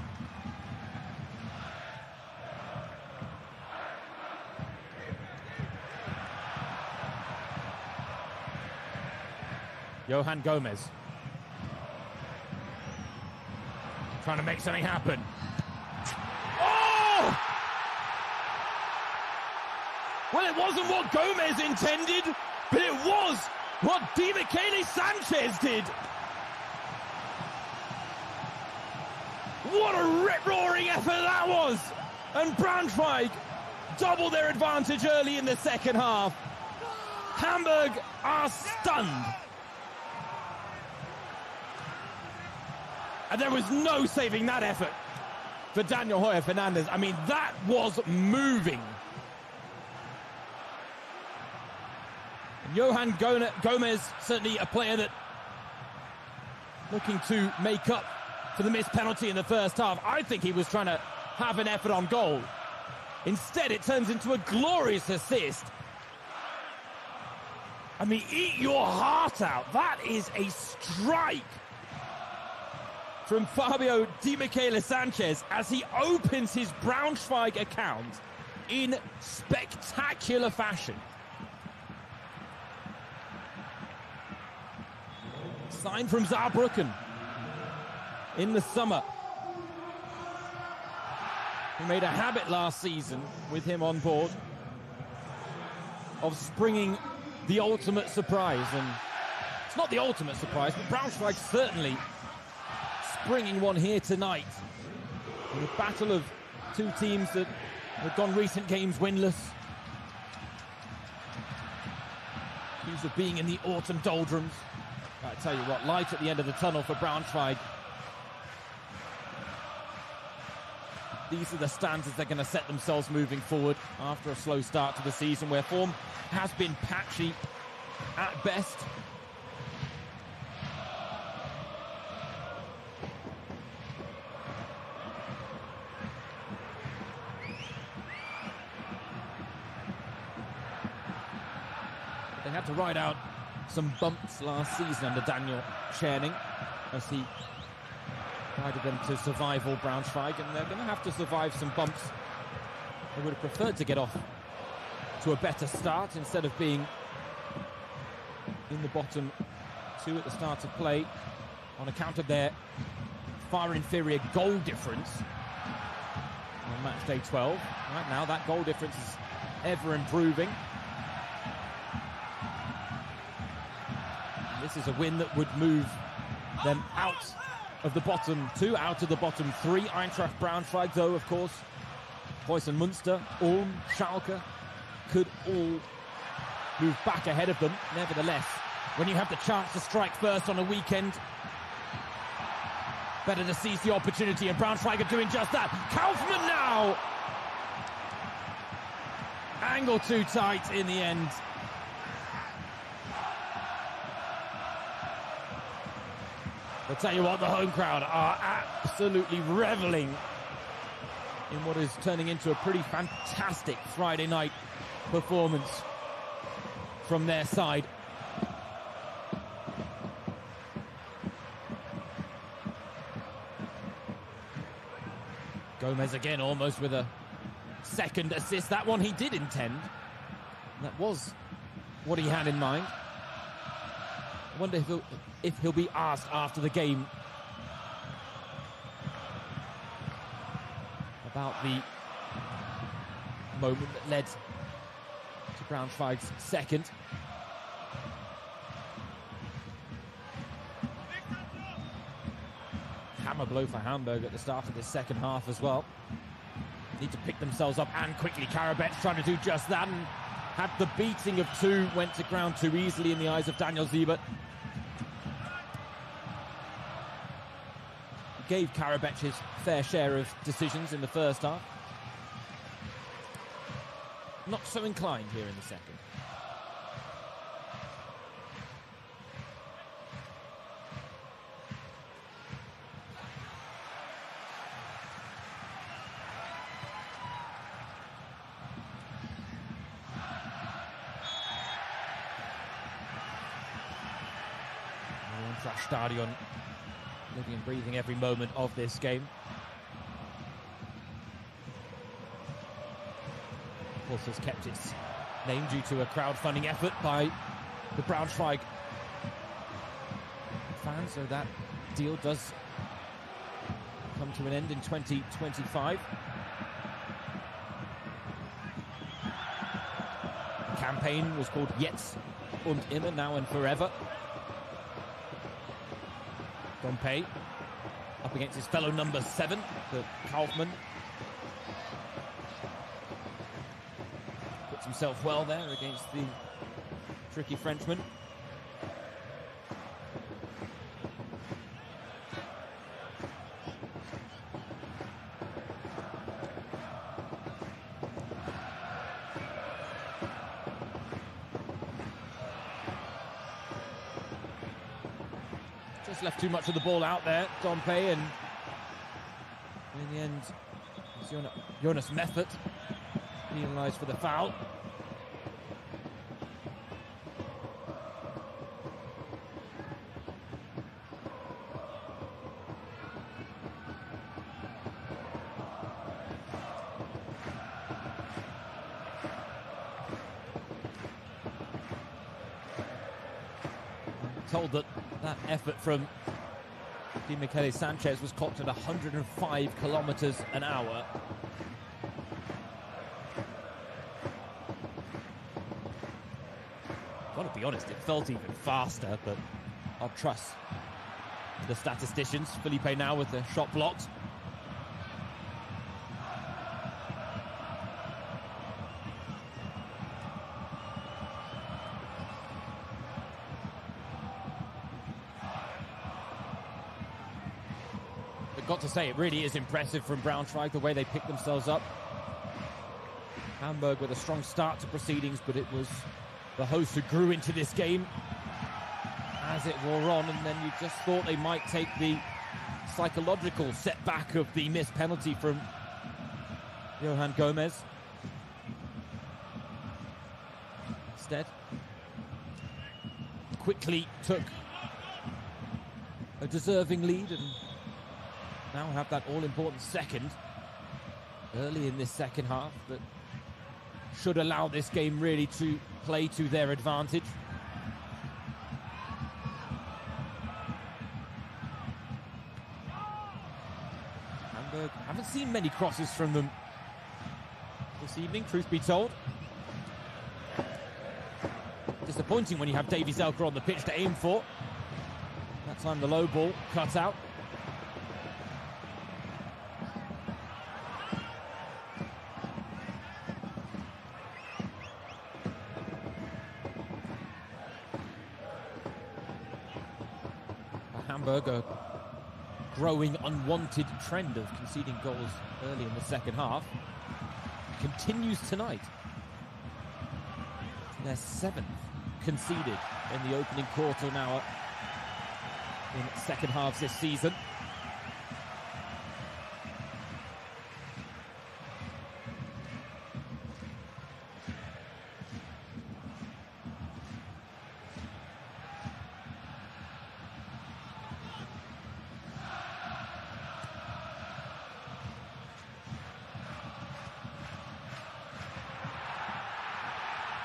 Johan Gómez trying to make something happen. Oh! Well, it wasn't what Gómez intended, but it was what Michele Sanchez did. What a rip-roaring effort that was! And Braunschweig double their advantage early in the second half. Hamburg are stunned. And there was no saving that effort for Daniel Hoyer Fernandez. I mean, that was moving. And Johan Gómez, certainly a player that looking to make up for the missed penalty in the first half. I think he was trying to have an effort on goal. Instead, it turns into a glorious assist. I mean, eat your heart out. That is a strike from Fabio Di Michele Sanchez as he opens his Braunschweig account in spectacular fashion. Signed from Saarbrücken in the summer. We made a habit last season with him on board of springing the ultimate surprise, and it's not the ultimate surprise, but Braunschweig certainly bringing one here tonight in a battle of two teams that have gone recent games winless, accused of being in the autumn doldrums. I tell you what, light at the end of the tunnel for Braunschweig. These are the stanzas they're going to set themselves moving forward after a slow start to the season where form has been patchy at best. They had to ride out some bumps last season under Daniel Czerning as he guided them to survival Braunschweig, and they're going to have to survive some bumps. They would have preferred to get off to a better start instead of being in the bottom two at the start of play on account of their far inferior goal difference on match day 12. Right now that goal difference is ever improving. This is a win that would move them out of the bottom two, out of the bottom three. Eintracht Braunschweig, though, of course, Preußen Münster, Ulm, Schalke could all move back ahead of them. Nevertheless, when you have the chance to strike first on a weekend, better to seize the opportunity, and Braunschweig are doing just that. Kaufmann now! Angle too tight in the end. I'll tell you what, the home crowd are absolutely reveling in what is turning into a pretty fantastic Friday night performance from their side. Gómez again, almost with a second assist. That one he did intend. That was what he had in mind. I wonder if he'll be asked after the game about the moment that led to Braunschweig's second. hammer blow for Hamburg at the start of this second half as well. Need to pick themselves up, and quickly Karabets trying to do just that, and had the beating of two, went to ground too easily in the eyes of Daniel Siebert. Gave Karabets his fair share of decisions in the first half. Not so inclined here in the second. Stadion, living and breathing every moment of this game. Of course, has kept its name due to a crowdfunding effort by the Braunschweig fans, so that deal does come to an end in 2025. The campaign was called Jetzt und immer, now and forever. Dompe up against his fellow number 7, the Kaufmann. Puts himself well there against the tricky Frenchman. Left too much of the ball out there, Dompe, and in the end, Jonas Meffert penalised for the foul. Told that effort from Di Michele Sanchez was clocked at 105 kilometers an hour. Gotta be honest, it felt even faster, but I'll trust the statisticians. Felipe now with the shot blocked. Got to say, it really is impressive from Braunschweig, the way they picked themselves up. Hamburg with a strong start to proceedings, but it was the hosts who grew into this game as it wore on, and then you just thought they might take the psychological setback of the missed penalty from Johan Gómez. Instead, quickly took a deserving lead and now have that all-important second early in this second half that should allow this game really to play to their advantage. Hamburg haven't seen many crosses from them this evening, truth be told. Disappointing when you have Davy Zelker on the pitch to aim for. That time the low ball cut out. Hamburg, a growing unwanted trend of conceding goals early in the second half continues tonight. Their 7th conceded in the opening quarter now in second halves this season.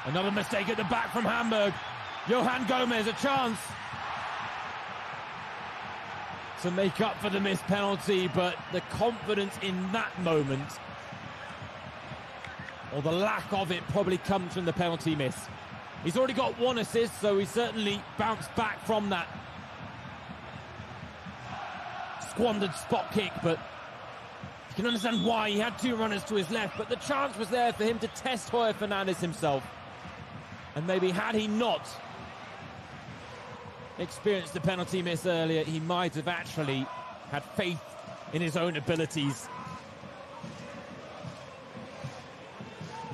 Another mistake at the back from Hamburg. Johan Gómez, a chance to make up for the missed penalty, but the confidence in that moment, or the lack of it, probably comes from the penalty miss. He's already got 1 assist, so he certainly bounced back from that squandered spot kick, but you can understand why. He had two runners to his left, but the chance was there for him to test Hoyer Fernandez himself. And maybe had he not experienced the penalty miss earlier, he might have actually had faith in his own abilities.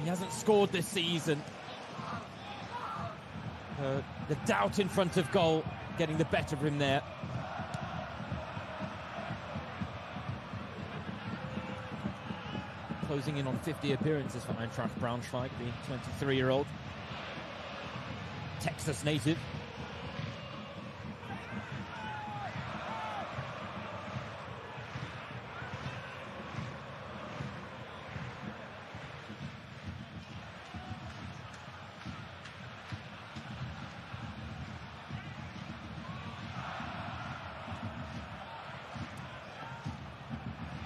He hasn't scored this season. The doubt in front of goal getting the better of him there. Closing in on 50 appearances for Eintracht Braunschweig, the 23-year-old Texas native.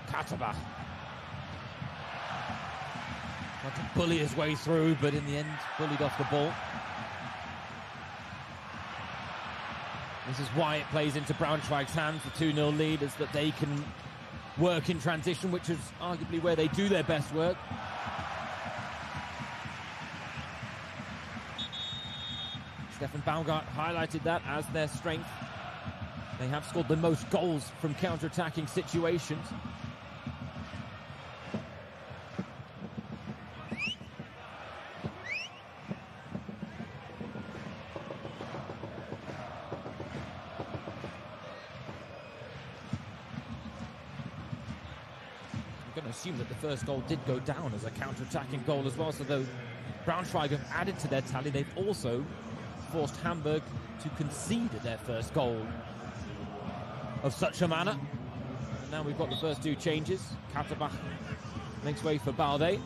Katterbach tried to bully his way through, but in the end bullied off the ball. This is why it plays into Braunschweig's hands, the 2-0 lead, is that they can work in transition, which is arguably where they do their best work. Stefan Baumgart highlighted that as their strength. They have scored the most goals from counter-attacking situations. I'm going to assume that the first goal did go down as a counter-attacking goal as well, so though Braunschweig have added to their tally, they've also forced Hamburg to concede their first goal of such a manner. And now we've got the first two changes. Katterbach makes way for Balde.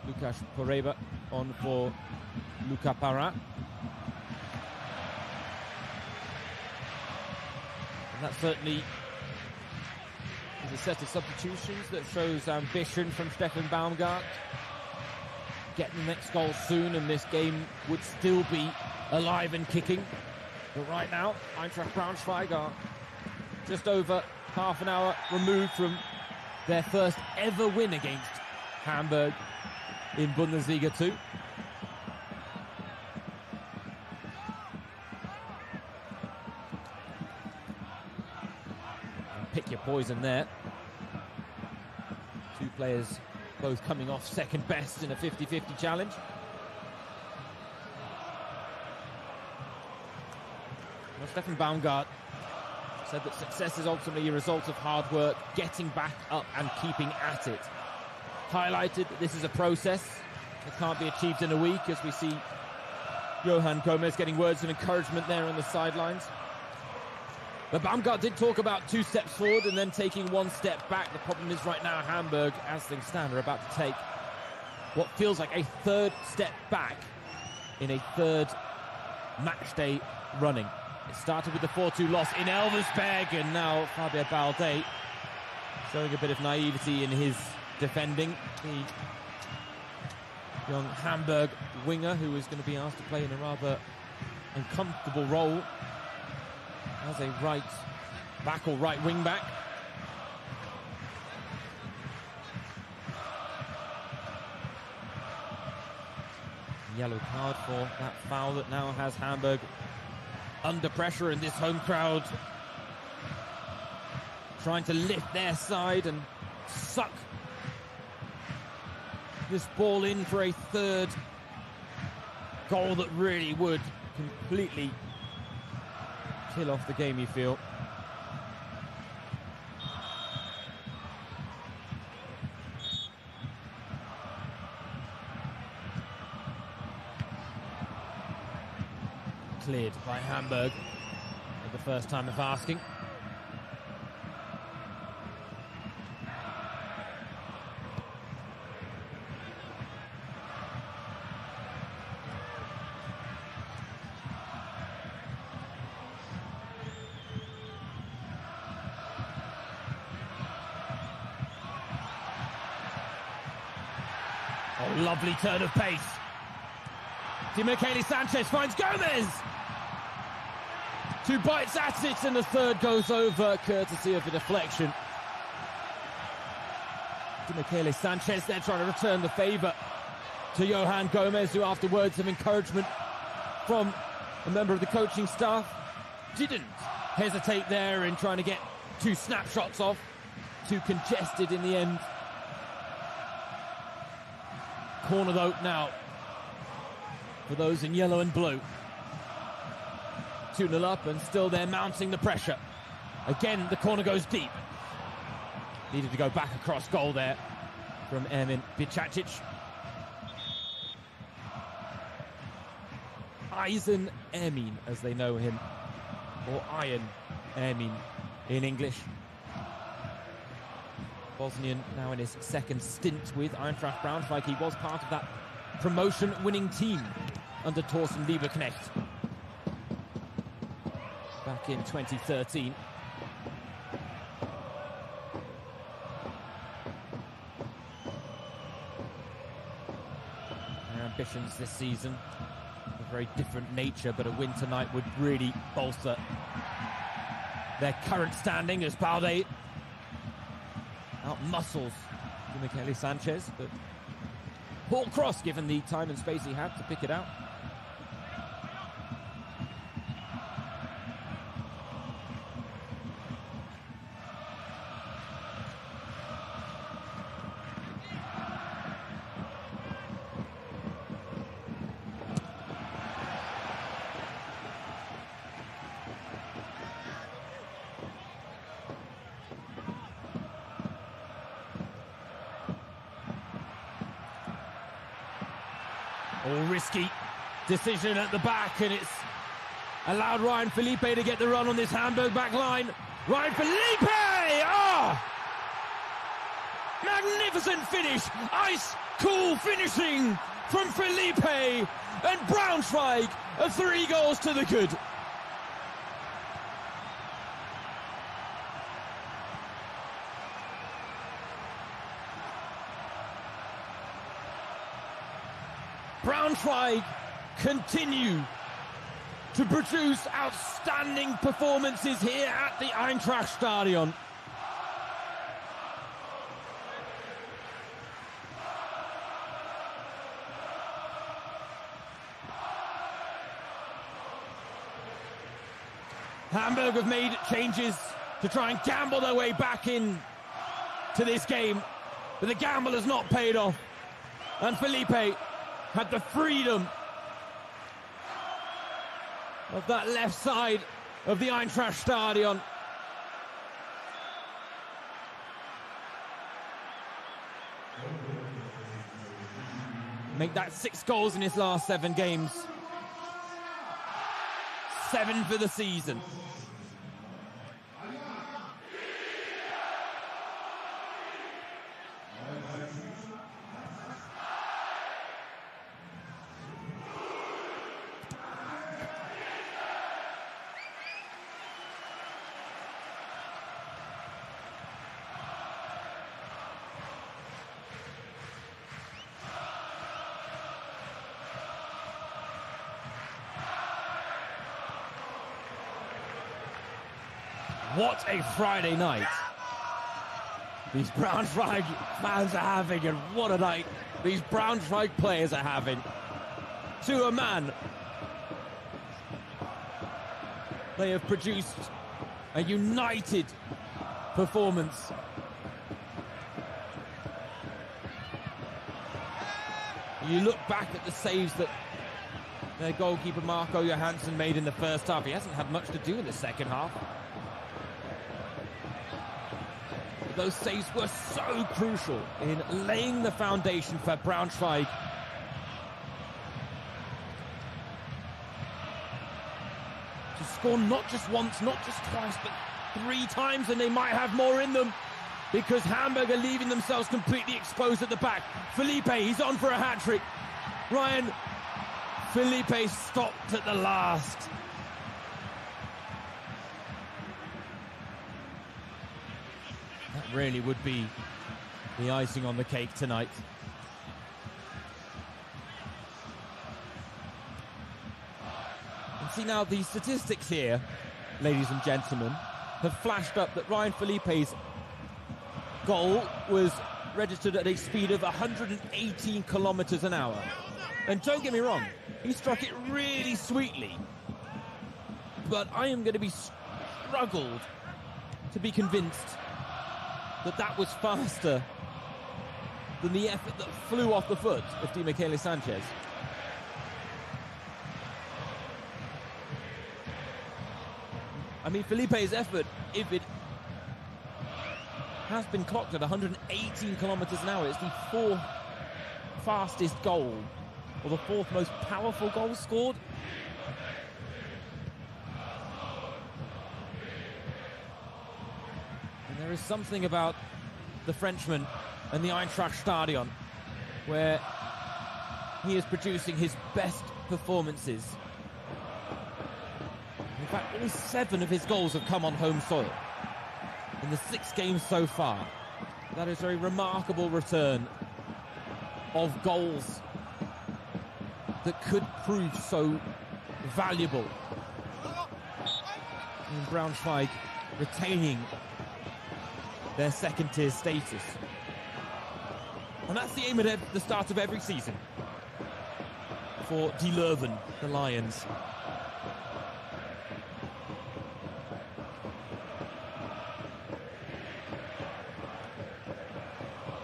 Lukas Poreba on for Luca Parra. And that certainly is a set of substitutions that shows ambition from Stefan Baumgart. Getting the next goal soon, and this game would still be alive and kicking. But right now, Eintracht Braunschweig are just over half an hour removed from their first ever win against Hamburg in Bundesliga 2. Pick your poison there. Two players both coming off second best in a 50-50 challenge. Well, Stefan Baumgart said that success is ultimately a result of hard work, getting back up and keeping at it. Highlighted that this is a process that can't be achieved in a week, as we see Johan Gómez getting words of encouragement there on the sidelines. But Baumgart did talk about 2 steps forward and then taking 1 step back. The problem is right now Hamburg, as things stand, are about to take what feels like a 3rd step back in a 3rd match day running. It started with the 4-2 loss in Elversberg, and now Fabio Balde showing a bit of naivety in his defending. The young Hamburg winger, who is going to be asked to play in a rather uncomfortable role as a right back or right wing back. Yellow card for that foul that now has Hamburg under pressure, and this home crowd trying to lift their side and suck this ball in for a 3rd goal that really would completely kill off the game, you feel. Cleared by Hamburg for the first time of asking. Oh, lovely turn of pace. Di Michele Sanchez finds Gómez. Two bites at it, and the third goes over, courtesy of a deflection. Michele Sanchez there trying to return the favour to Johan Gómez, who after words of encouragement from a member of the coaching staff didn't hesitate there in trying to get two snapshots off. Too congested in the end. Corner though now for those in yellow and blue. 2-0 up, and still they're mounting the pressure. Again, the corner goes deep. Needed to go back across goal there from Ermin Bicacic. Ayzen Ermin, as they know him, or Ayhan Ermin in English. Bosnian now in his second stint with Eintracht Braunschweig. He was part of that promotion-winning team under Thorsten Lieberknecht back in 2013. Their ambitions this season of a very different nature, but a win tonight would really bolster their current standing as Balde out-muscles Michele Sanchez, but poor cross given the time and space he had to pick it out. All risky decision at the back, and it's allowed Ryan Felipe to get the run on this Hamburg back line. Ryan Felipe! Oh! Magnificent finish! Ice-cool finishing from Felipe, and Braunschweig are 3 goals to the good. Braunschweig continue to produce outstanding performances here at the Eintracht Stadion. Hamburg have made changes to try and gamble their way back in to this game, but the gamble has not paid off, and Felipe had the freedom of that left side of the Eintracht Stadion. Make that 6 goals in his last 7 games. 7 for the season. What a Friday night these Braunschweig fans are having, and what a night these Braunschweig players are having. To a man, they have produced a united performance. You look back at the saves that their goalkeeper Marco Johansson made in the first half. He hasn't had much to do in the second half. Those saves were so crucial in laying the foundation for Braunschweig to score not just once, not just twice, but 3 times, and they might have more in them because Hamburg are leaving themselves completely exposed at the back. Felipe, he's on for a hat-trick. Ryan Felipe stopped at the last. That really would be the icing on the cake tonight. And see now the statistics here. ladies and gentlemen, have flashed up that Ryan Felipe's goal was registered at a speed of 118 kilometers an hour. And don't get me wrong, he struck it really sweetly. But I am going to be struggled to be convinced that that was faster than the effort that flew off the foot of Di Michele Sanchez. I mean, Felipe's effort, if it has been clocked at 118 kilometers an hour, it's the fourth fastest goal, or the fourth most powerful goal scored. And there is something about the Frenchman and the Eintracht Stadion where he is producing his best performances. In fact, all 7 of his goals have come on home soil in the 6 games so far. That is a remarkable return of goals that could prove so valuable in Braunschweig retaining their second-tier status. And that's the aim at the start of every season for Die Löwen, the Lions.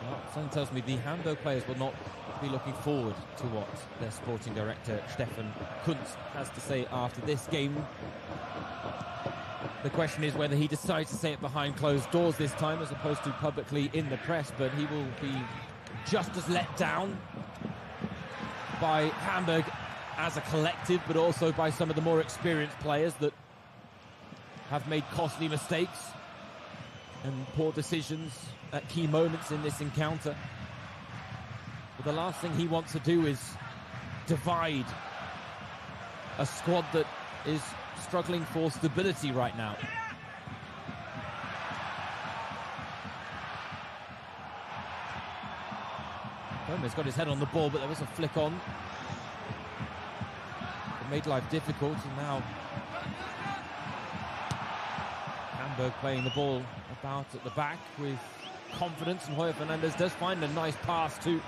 Well, something tells me the Hamburg players will not be looking forward to what their sporting director Stefan Kuntz has to say after this game. The question is whether he decides to say it behind closed doors this time as opposed to publicly in the press, but he will be just as let down by Hamburg as a collective, but also by some of the more experienced players that have made costly mistakes and poor decisions at key moments in this encounter. But the last thing he wants to do is divide a squad that is struggling for stability right now. Gómez got his head on the ball, but there was a flick on. It made life difficult, and now Hamburg playing the ball about at the back with confidence, and Hoyer Fernandez does find a nice pass to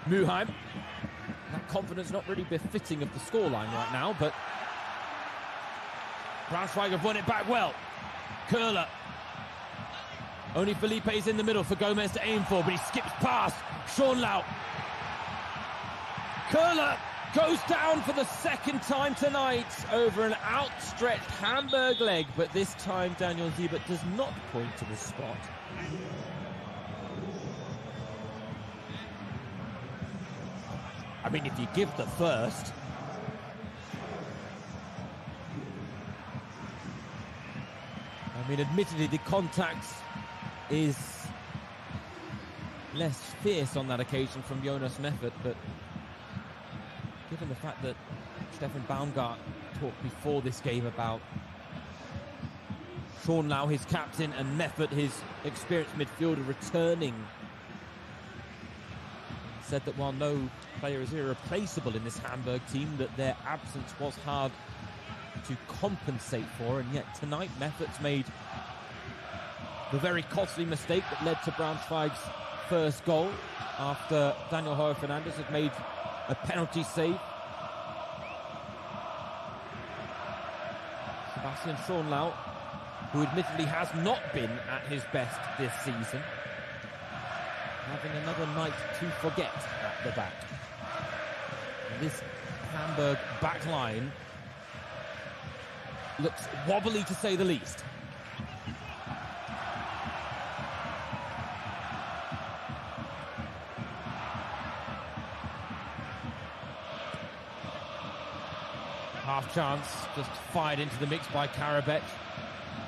Muheim. That confidence not really befitting of the scoreline right now, but Braunschweig have won it back well. Köhler. Only Felipe's in the middle for Gómez to aim for, but he skips past Schonlau. Köhler goes down for the second time tonight over an outstretched Hamburg leg, but this time Daniel Siebert does not point to the spot. I mean, if you give the first, I mean, admittedly, the contact is less fierce on that occasion from Jonas Meffert, but given the fact that Stefan Baumgart talked before this game about Schonlau, his captain, and Meffert, his experienced midfielder, returning, said that while no player is irreplaceable in this Hamburg team, that their absence was hard to compensate for, and yet tonight Meffert's made the very costly mistake that led to Braunschweig's first goal after Daniel Hoyer Fernandez had made a penalty save. Sebastian Schonlau, who admittedly has not been at his best this season, having another night to forget at the back. And this Hamburg back line looks wobbly to say the least. Half chance, just fired into the mix by Karabech.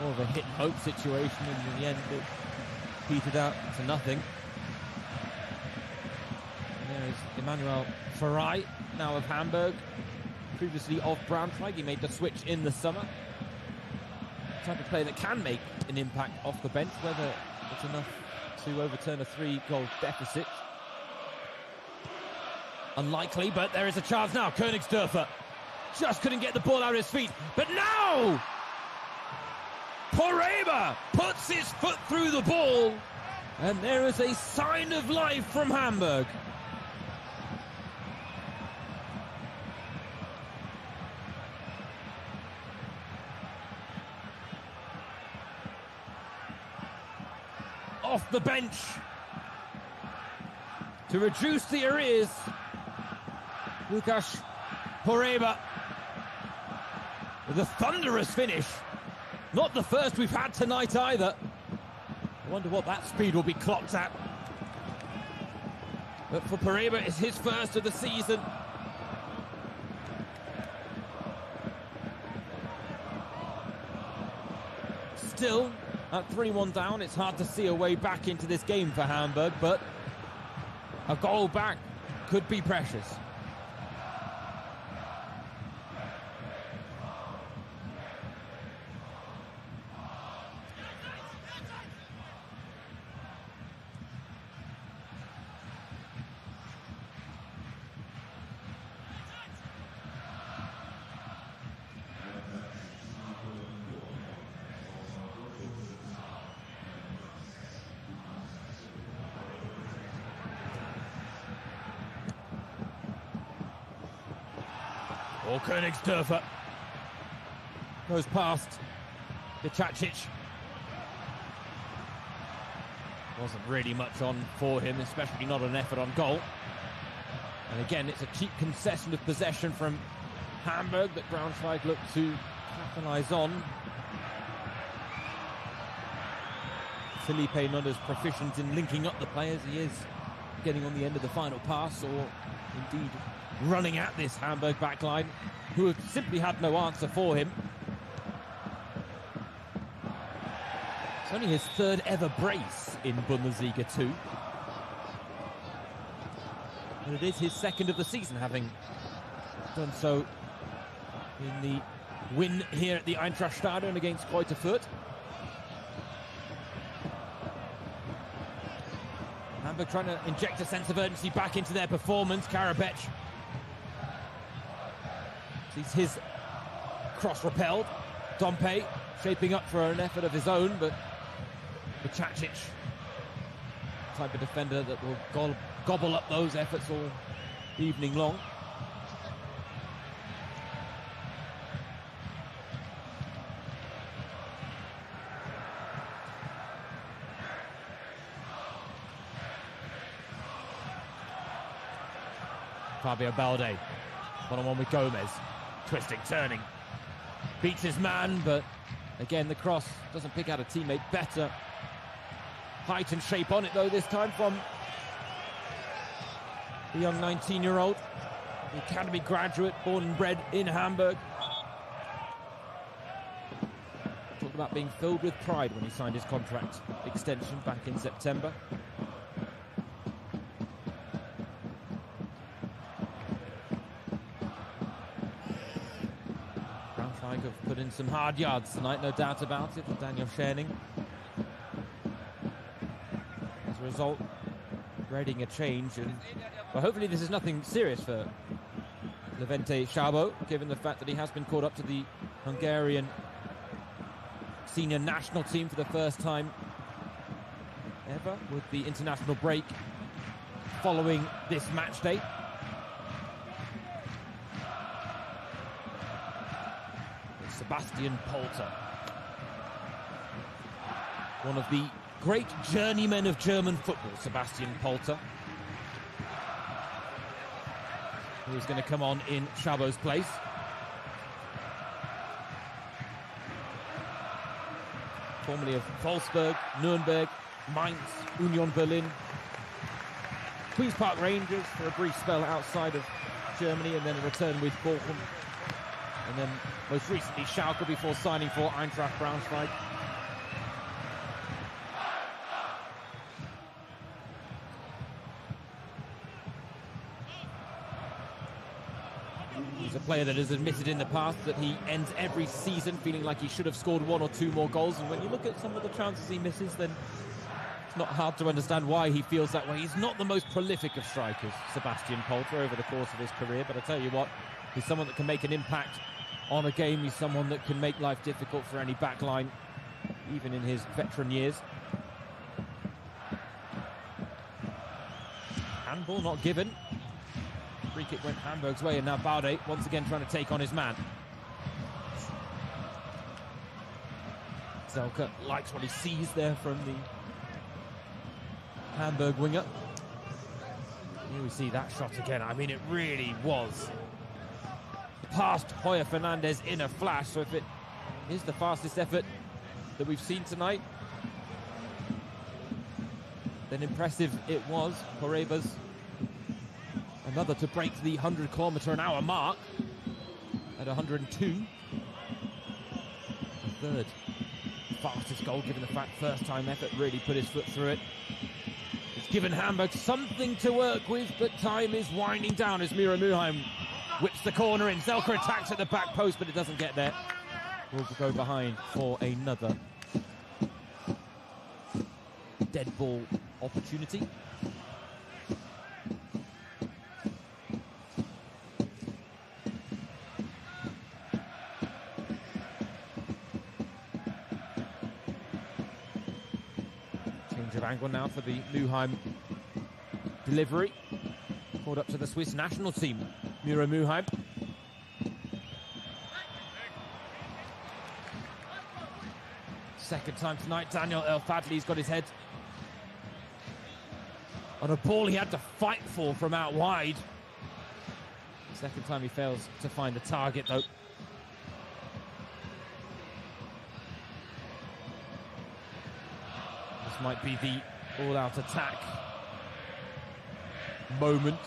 More of a hit and hope situation, and in the end it petered out to nothing. And there is Emmanuel Ferrari, now of Hamburg, previously of Braunschweig. He made the switch in the summer. The type of player that can make an impact off the bench, whether it's enough to overturn a 3-goal deficit. Unlikely, but there is a chance now. Königsdörfer just couldn't get the ball out of his feet. But now, Poreba puts his foot through the ball, and there is a sign of life from Hamburg. Off the bench to reduce the arrears, Łukasz Poreba with a thunderous finish. Not the first we've had tonight either. I wonder what that speed will be clocked at. But for Poreba, it's his first of the season. Still, at 3-1 down, it's hard to see a way back into this game for Hamburg, but a goal back could be precious. Or Königsdörfer goes past Bicacic. Wasn't really much on for him, especially not an effort on goal. And again, it's a cheap concession of possession from Hamburg that Braunschweig look to capitalise on. Felipe not as proficient in linking up the players. He is getting on the end of the final pass, or indeed running at this Hamburg backline, who have simply had no answer for him. It's only his third ever brace in Bundesliga 2. And it is his second of the season, having done so in the win here at the Eintracht Stadion against Greuther Fürth. Hamburg trying to inject a sense of urgency back into their performance. Karabec sees his cross repelled. Dompe shaping up for an effort of his own, but Bicacic, type of defender that will gobble up those efforts all evening long. Fabio Balde, one-on-one with Gómez, twisting, turning, beats his man, but again the cross doesn't pick out a teammate better. Height and shape on it though this time from the young 19-year-old, the academy graduate, born and bred in Hamburg. Talked about being filled with pride when he signed his contract extension back in September. Braunschweig have put in some hard yards tonight, no doubt about it, with Daniel Scherning. As a result, dreading a change, and well, hopefully this is nothing serious for Levente Szabo, given the fact that he has been called up to the Hungarian senior national team for the first time ever, with the international break following this match day. It's Sebastian Polter, one of the great journeymen of German football, Sebastian Polter, who's going to come on in Schabo's place. Formerly of Wolfsburg, Nuremberg, Mainz, Union Berlin, Queen's Park Rangers for a brief spell outside of Germany, and then a return with Bochum, and then most recently Schalke before signing for Eintracht Braunschweig. He's a player that has admitted in the past that he ends every season feeling like he should have scored one or two more goals, and when you look at some of the chances he misses, then it's not hard to understand why he feels that way. He's not the most prolific of strikers, Sebastian Polter, over the course of his career, but I tell you what, he's someone that can make an impact on a game. He's someone that can make life difficult for any backline. even in his veteran years. Handball not given. Free kick went Hamburg's way, and now Baude once again trying to take on his man. Zelka likes what he sees there from the Hamburg winger. Here we see that shot again. I mean, it really was past Hoyer Fernandez in a flash. So if it is the fastest effort that we've seen tonight, then impressive it was. Horeba's another to break the 100km/h mark at 102. The third fastest goal, given the fact first time effort really put his foot through it. It's given Hamburg something to work with, but time is winding down as Miro Muheim whips the corner in. Zelka attacks at the back post, but it doesn't get there. We'll go behind for another dead ball opportunity. Change of angle now for the Muheim delivery. Called up to the Swiss national team, Miro Muheim. Second time tonight, Daniel El Fadli's got his head on a ball he had to fight for from out wide. Second time he fails to find the target, though. This might be the all-out attack moment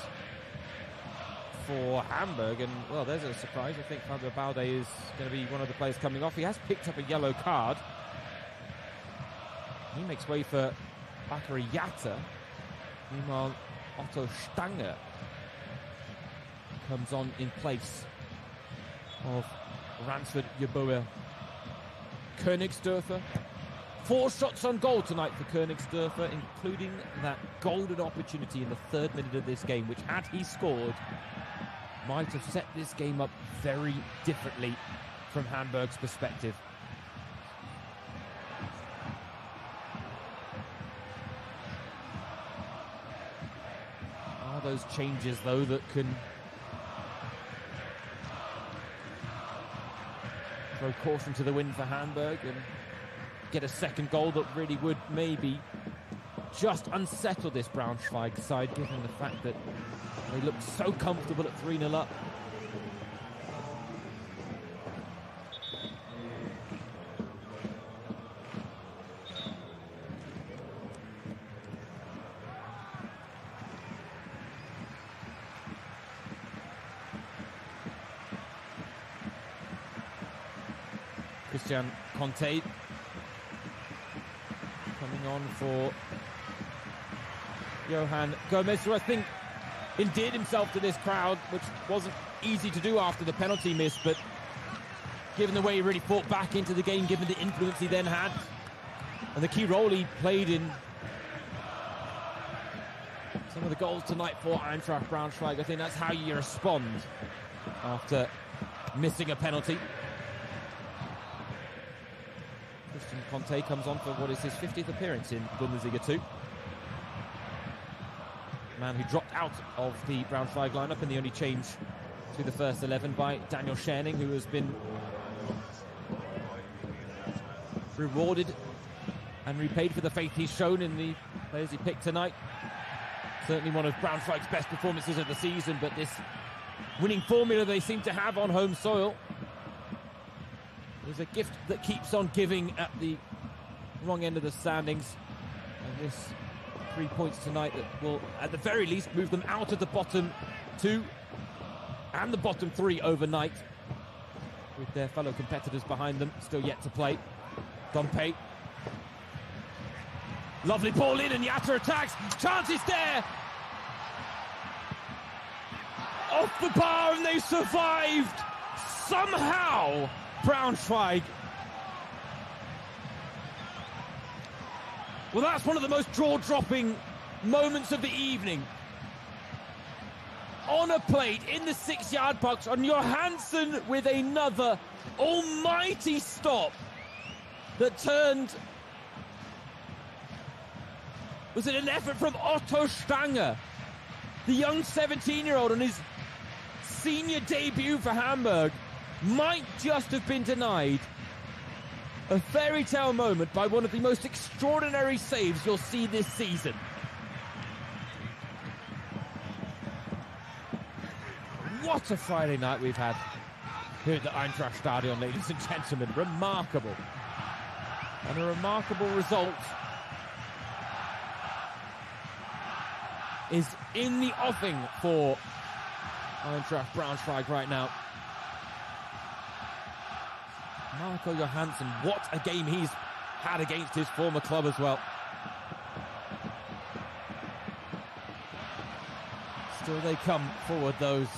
for Hamburg, and well, there's a surprise. I think Fabio Baude is going to be one of the players coming off. He has picked up a yellow card. He makes way for Bakary Yatta. Meanwhile, Otto Stange comes on in place of Ransford Yeboah Königsdörfer. 4 shots on goal tonight for Königsdörfer, including that golden opportunity in the 3rd minute of this game, which, had he scored, might have set this game up very differently from Hamburg's perspective. Are those changes, though, that can throw caution to the wind for Hamburg and get a second goal that really would maybe just unsettle this Braunschweig side, given the fact that they looked so comfortable at 3-0 up. Christian Conte coming on for Johan Gómez, who I think endeared himself to this crowd, which wasn't easy to do after the penalty miss, but given the way he really fought back into the game, given the influence he then had, and the key role he played in some of the goals tonight for Eintracht Braunschweig, I think that's how you respond after missing a penalty. Christian Conte comes on for what is his 50th appearance in Bundesliga 2. Man who dropped out of the Braunschweig lineup, and the only change to the first 11 by Daniel Scherning, who has been rewarded and repaid for the faith he's shown in the players he picked tonight. Certainly one of Braunschweig's best performances of the season, but this winning formula they seem to have on home soil is a gift that keeps on giving at the wrong end of the standings. And this 3 points tonight that will, at the very least, move them out of the bottom 2 and the bottom 3 overnight, with their fellow competitors behind them still yet to play. Dompe. Lovely ball in, and Yatta attacks. Chance is there. Off the bar, and they survived. Somehow, Braunschweig. Well, that's one of the most jaw-dropping moments of the evening. On a plate in the 6-yard box, on Johansson with another almighty stop. that turned... Was it an effort from Otto Stange, the young 17-year-old on his senior debut for Hamburg, might just have been denied a fairy tale moment by one of the most extraordinary saves you'll see this season. What a Friday night we've had here at the Eintracht Stadion, ladies and gentlemen. Remarkable. And a remarkable result is in the offing for Eintracht Braunschweig right now. Marco Johansson, what a game he's had against his former club as well. Still they come forward, those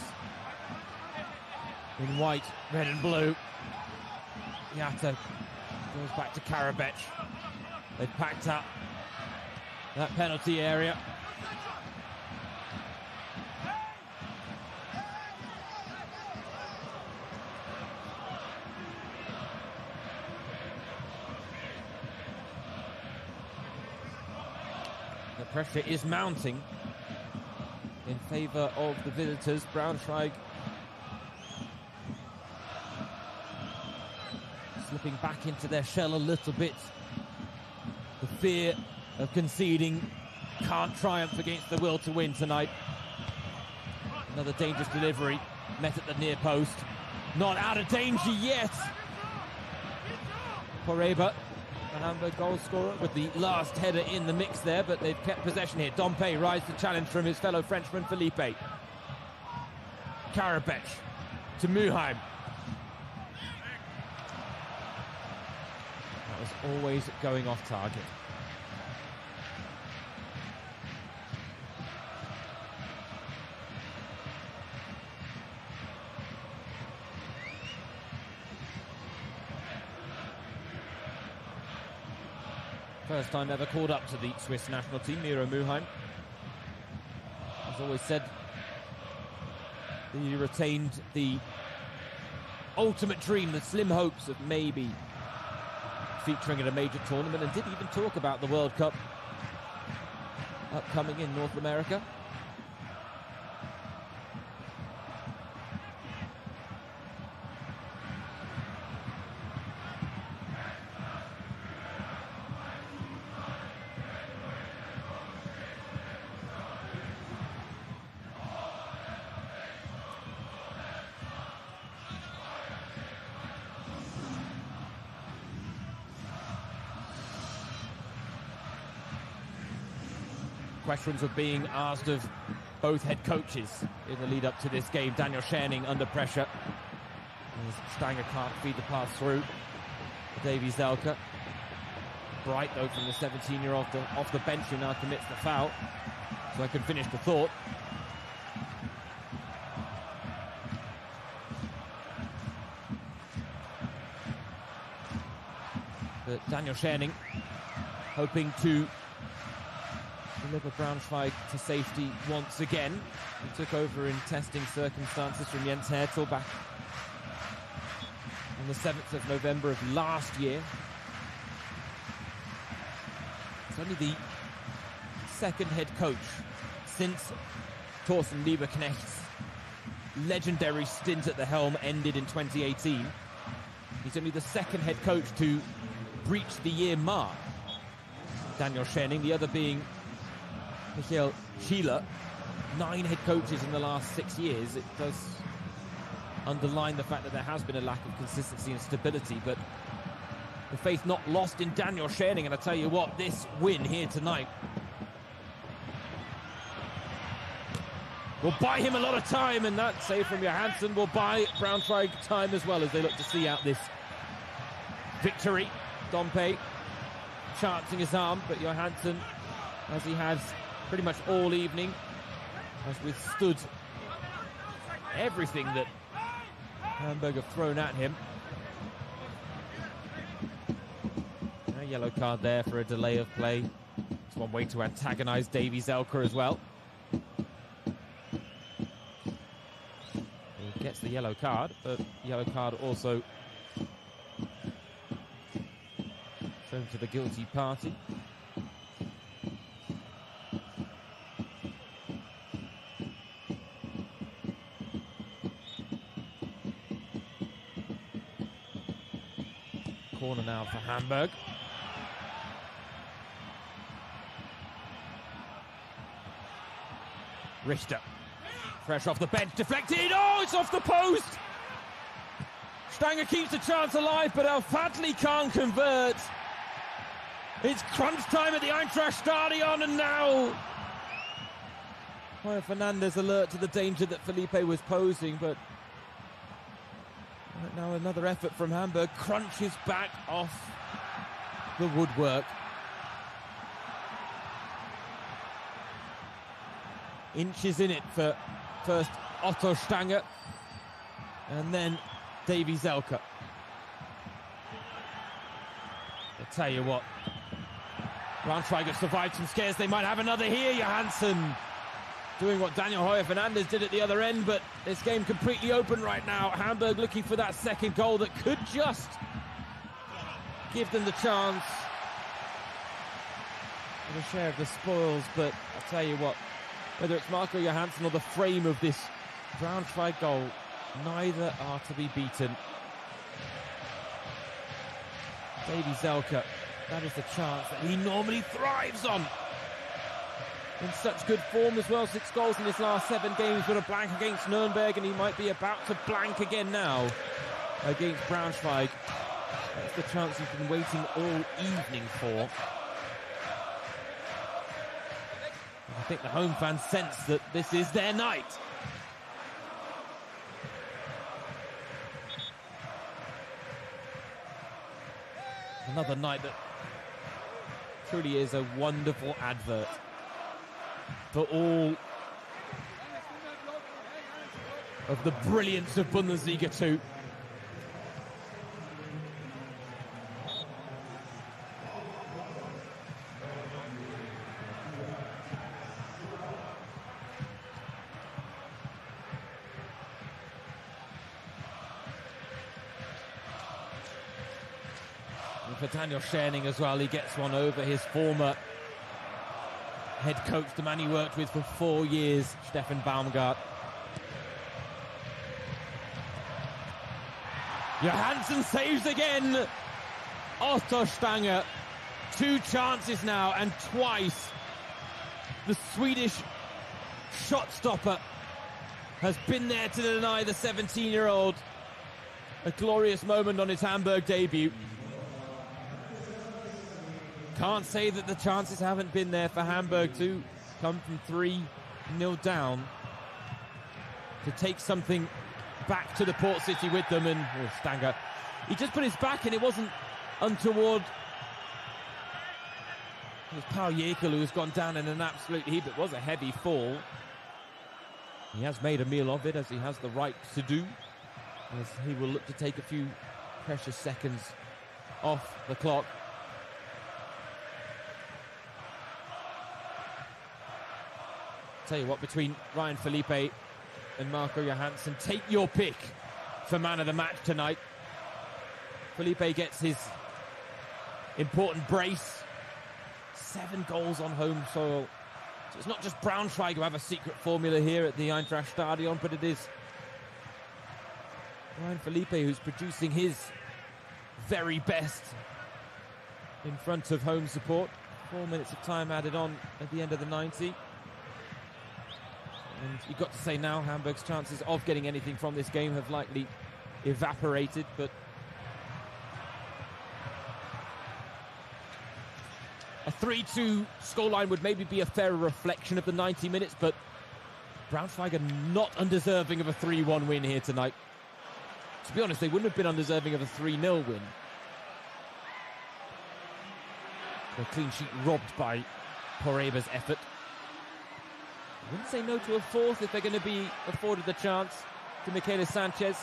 in white, red and blue. Yatta goes back to Karabech. They've packed up that penalty area. The pressure is mounting in favour of the visitors. Braunschweig slipping back into their shell a little bit. The fear of conceding can't triumph against the will to win tonight. Another dangerous delivery, met at the near post. Not out of danger yet. Poreba, an Hamburg goal scorer, with the last header in the mix there, but they've kept possession here. Dompe rides the challenge from his fellow Frenchman, Felipe. Karabech to Muheim. That was always going off target. First time ever called up to the Swiss national team, Miro Muheim. As always said, he retained the ultimate dream, the slim hopes of maybe featuring at a major tournament, and did even talk about the World Cup upcoming in North America. Questions were being asked of both head coaches in the lead up to this game. Daniel Scherning under pressure as Stanger can't feed the pass through. Davy Zelka. Bright though from the 17-year-old off the bench, who now commits the foul. So I can finish the thought. But Daniel Scherning hoping to deliver Braunschweig to safety once again. He took over in testing circumstances from Jens Hertel back on the 7th of November of last year. It's only the second head coach since Thorsten Lieberknecht's legendary stint at the helm ended in 2018. He's only the second head coach to breach the year mark. Daniel Scherning, the other being Michael Schiele. 9 head coaches in the last 6 years. It does underline the fact that there has been a lack of consistency and stability, but the faith not lost in Daniel Scherning, and I tell you what, this win here tonight will buy him a lot of time, and that save from Johansson will buy Braunschweig time as well as they look to see out this victory. Dompe chancing his arm, but Johansson, as he has pretty much all evening, has withstood everything that Hamburg have thrown at him. A yellow card there for a delay of play. It's one way to antagonise Davy Zelka as well. He gets the yellow card, but yellow card also Shown to the guilty party. Corner now for Hamburg. Richter, fresh off the bench, deflected. Oh, it's off the post. Stanger keeps the chance alive, but Al Fadli can't convert. It's crunch time at the Eintracht Stadion, and now Juan Fernandez alert to the danger that Felipe was posing, but right now another effort from Hamburg, crunches back off the woodwork. Inches in it for first Otto Stanger and then Davy Zelka. I'll tell you what, Braunschweig have survived some scares. They might have another here. Johansson doing what Daniel Hoyer Fernandez did at the other end, but this game completely open right now. Hamburg looking for that second goal that could just give them the chance for a share of the spoils. But I'll tell you what, whether it's Marco Johansson or the frame of this Braunschweig goal, neither are to be beaten. Davy Zelka, that is the chance that he normally thrives on. In such good form as well, 6 goals in his last 7 games, but a blank against Nuremberg, and he might be about to blank again now against Braunschweig. That's the chance he's been waiting all evening for. I think the home fans sense that this is their night. Another night that truly is a wonderful advert for all of the brilliance of Bundesliga 2. For Daniel Scherning as well, he gets one over his former head coach, the man he worked with for 4 years, Stefan Baumgart. Johansson saves again. Otto Stanger, 2 chances now, and twice the Swedish shot stopper has been there to deny the 17-year-old a glorious moment on his Hamburg debut. Can't say that the chances haven't been there for Hamburg to come from 3-0 down to take something back to the port city with them. And Stanger, he just put his back in. It wasn't untoward. It was Paul Jäkel who has gone down in an absolute heap. It was a heavy fall. He has made a meal of it, as he has the right to do, as he will look to take a few precious seconds off the clock. Tell you what, between Ryan Felipe and Marco Johansson, take your pick for man of the match tonight. Felipe gets his important brace. 7 goals on home soil. So it's not just Braunschweig who have a secret formula here at the Eintracht Stadion, but it is Ryan Felipe who's producing his very best in front of home support. 4 minutes of time added on at the end of the 90. And you've got to say now, Hamburg's chances of getting anything from this game have likely evaporated, but a 3-2 scoreline would maybe be a fairer reflection of the 90 minutes, but Braunschweig are not undeserving of a 3-1 win here tonight. To be honest, they wouldn't have been undeserving of a 3-0 win. A clean sheet robbed by Poreba's effort. I wouldn't say no to a 4th if they're going to be afforded the chance to Michele Sanchez.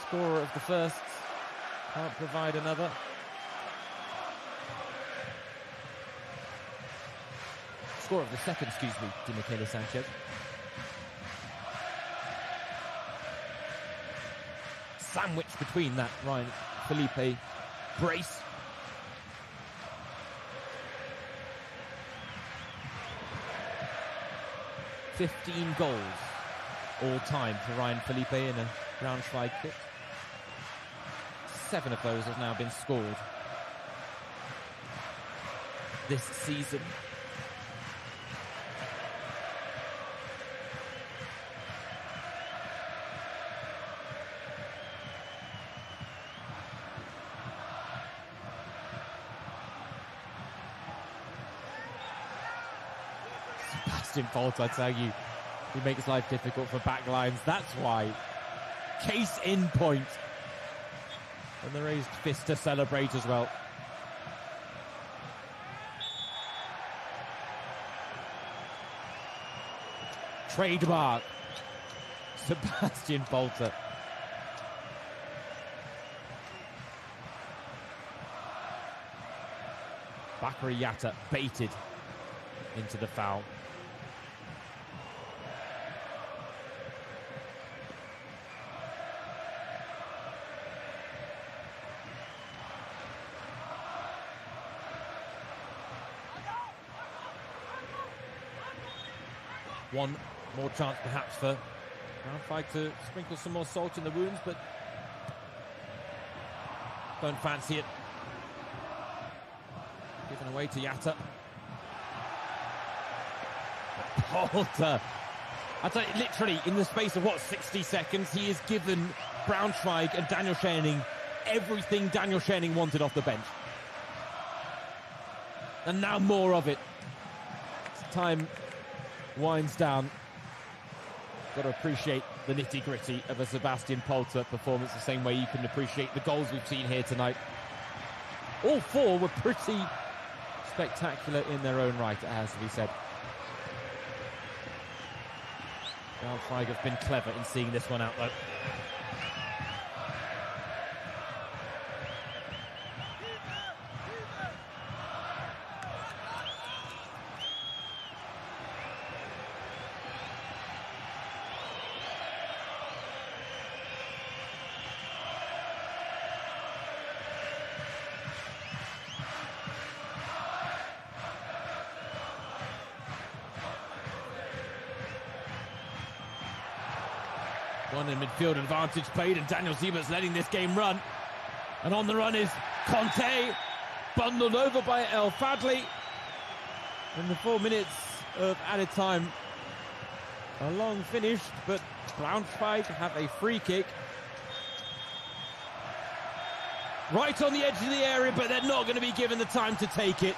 Scorer of the first, can't provide another. Scorer of the second, excuse me, to Michele Sanchez. Sandwiched between that, Ryan Felipe brace. $15 goals all time for Ryan Felipe in a Braunschweig kit. 7 of those have now been scored this season. Sebastian Bolt, I tell you, he makes life difficult for backlines. That's why. Case in point. And the raised fist to celebrate as well. Trademark. Sebastian Bolter. Bakary Yatta baited into the foul. One more chance perhaps for Braunschweig to sprinkle some more salt in the wounds, but don't fancy it. Given away to Yatta. Polter. I tell you, literally in the space of 60 seconds, he has given Braunschweig and Daniel Schoening everything Daniel Schoening wanted off the bench. And now more of it. As time winds down. Got to appreciate the nitty-gritty of a Sebastian Polter performance the same way you can appreciate the goals we've seen here tonight. All 4 were pretty spectacular in their own right, it has to be said. Braunschweig have been clever in seeing this one out, though. One in midfield advantage played, and Daniel Siebert's letting this game run. And on the run is Conte, bundled over by El Fadli. In the 4 minutes of added time, a long finish, but Braunschweig have a free kick. Right on the edge of the area, but they're not going to be given the time to take it.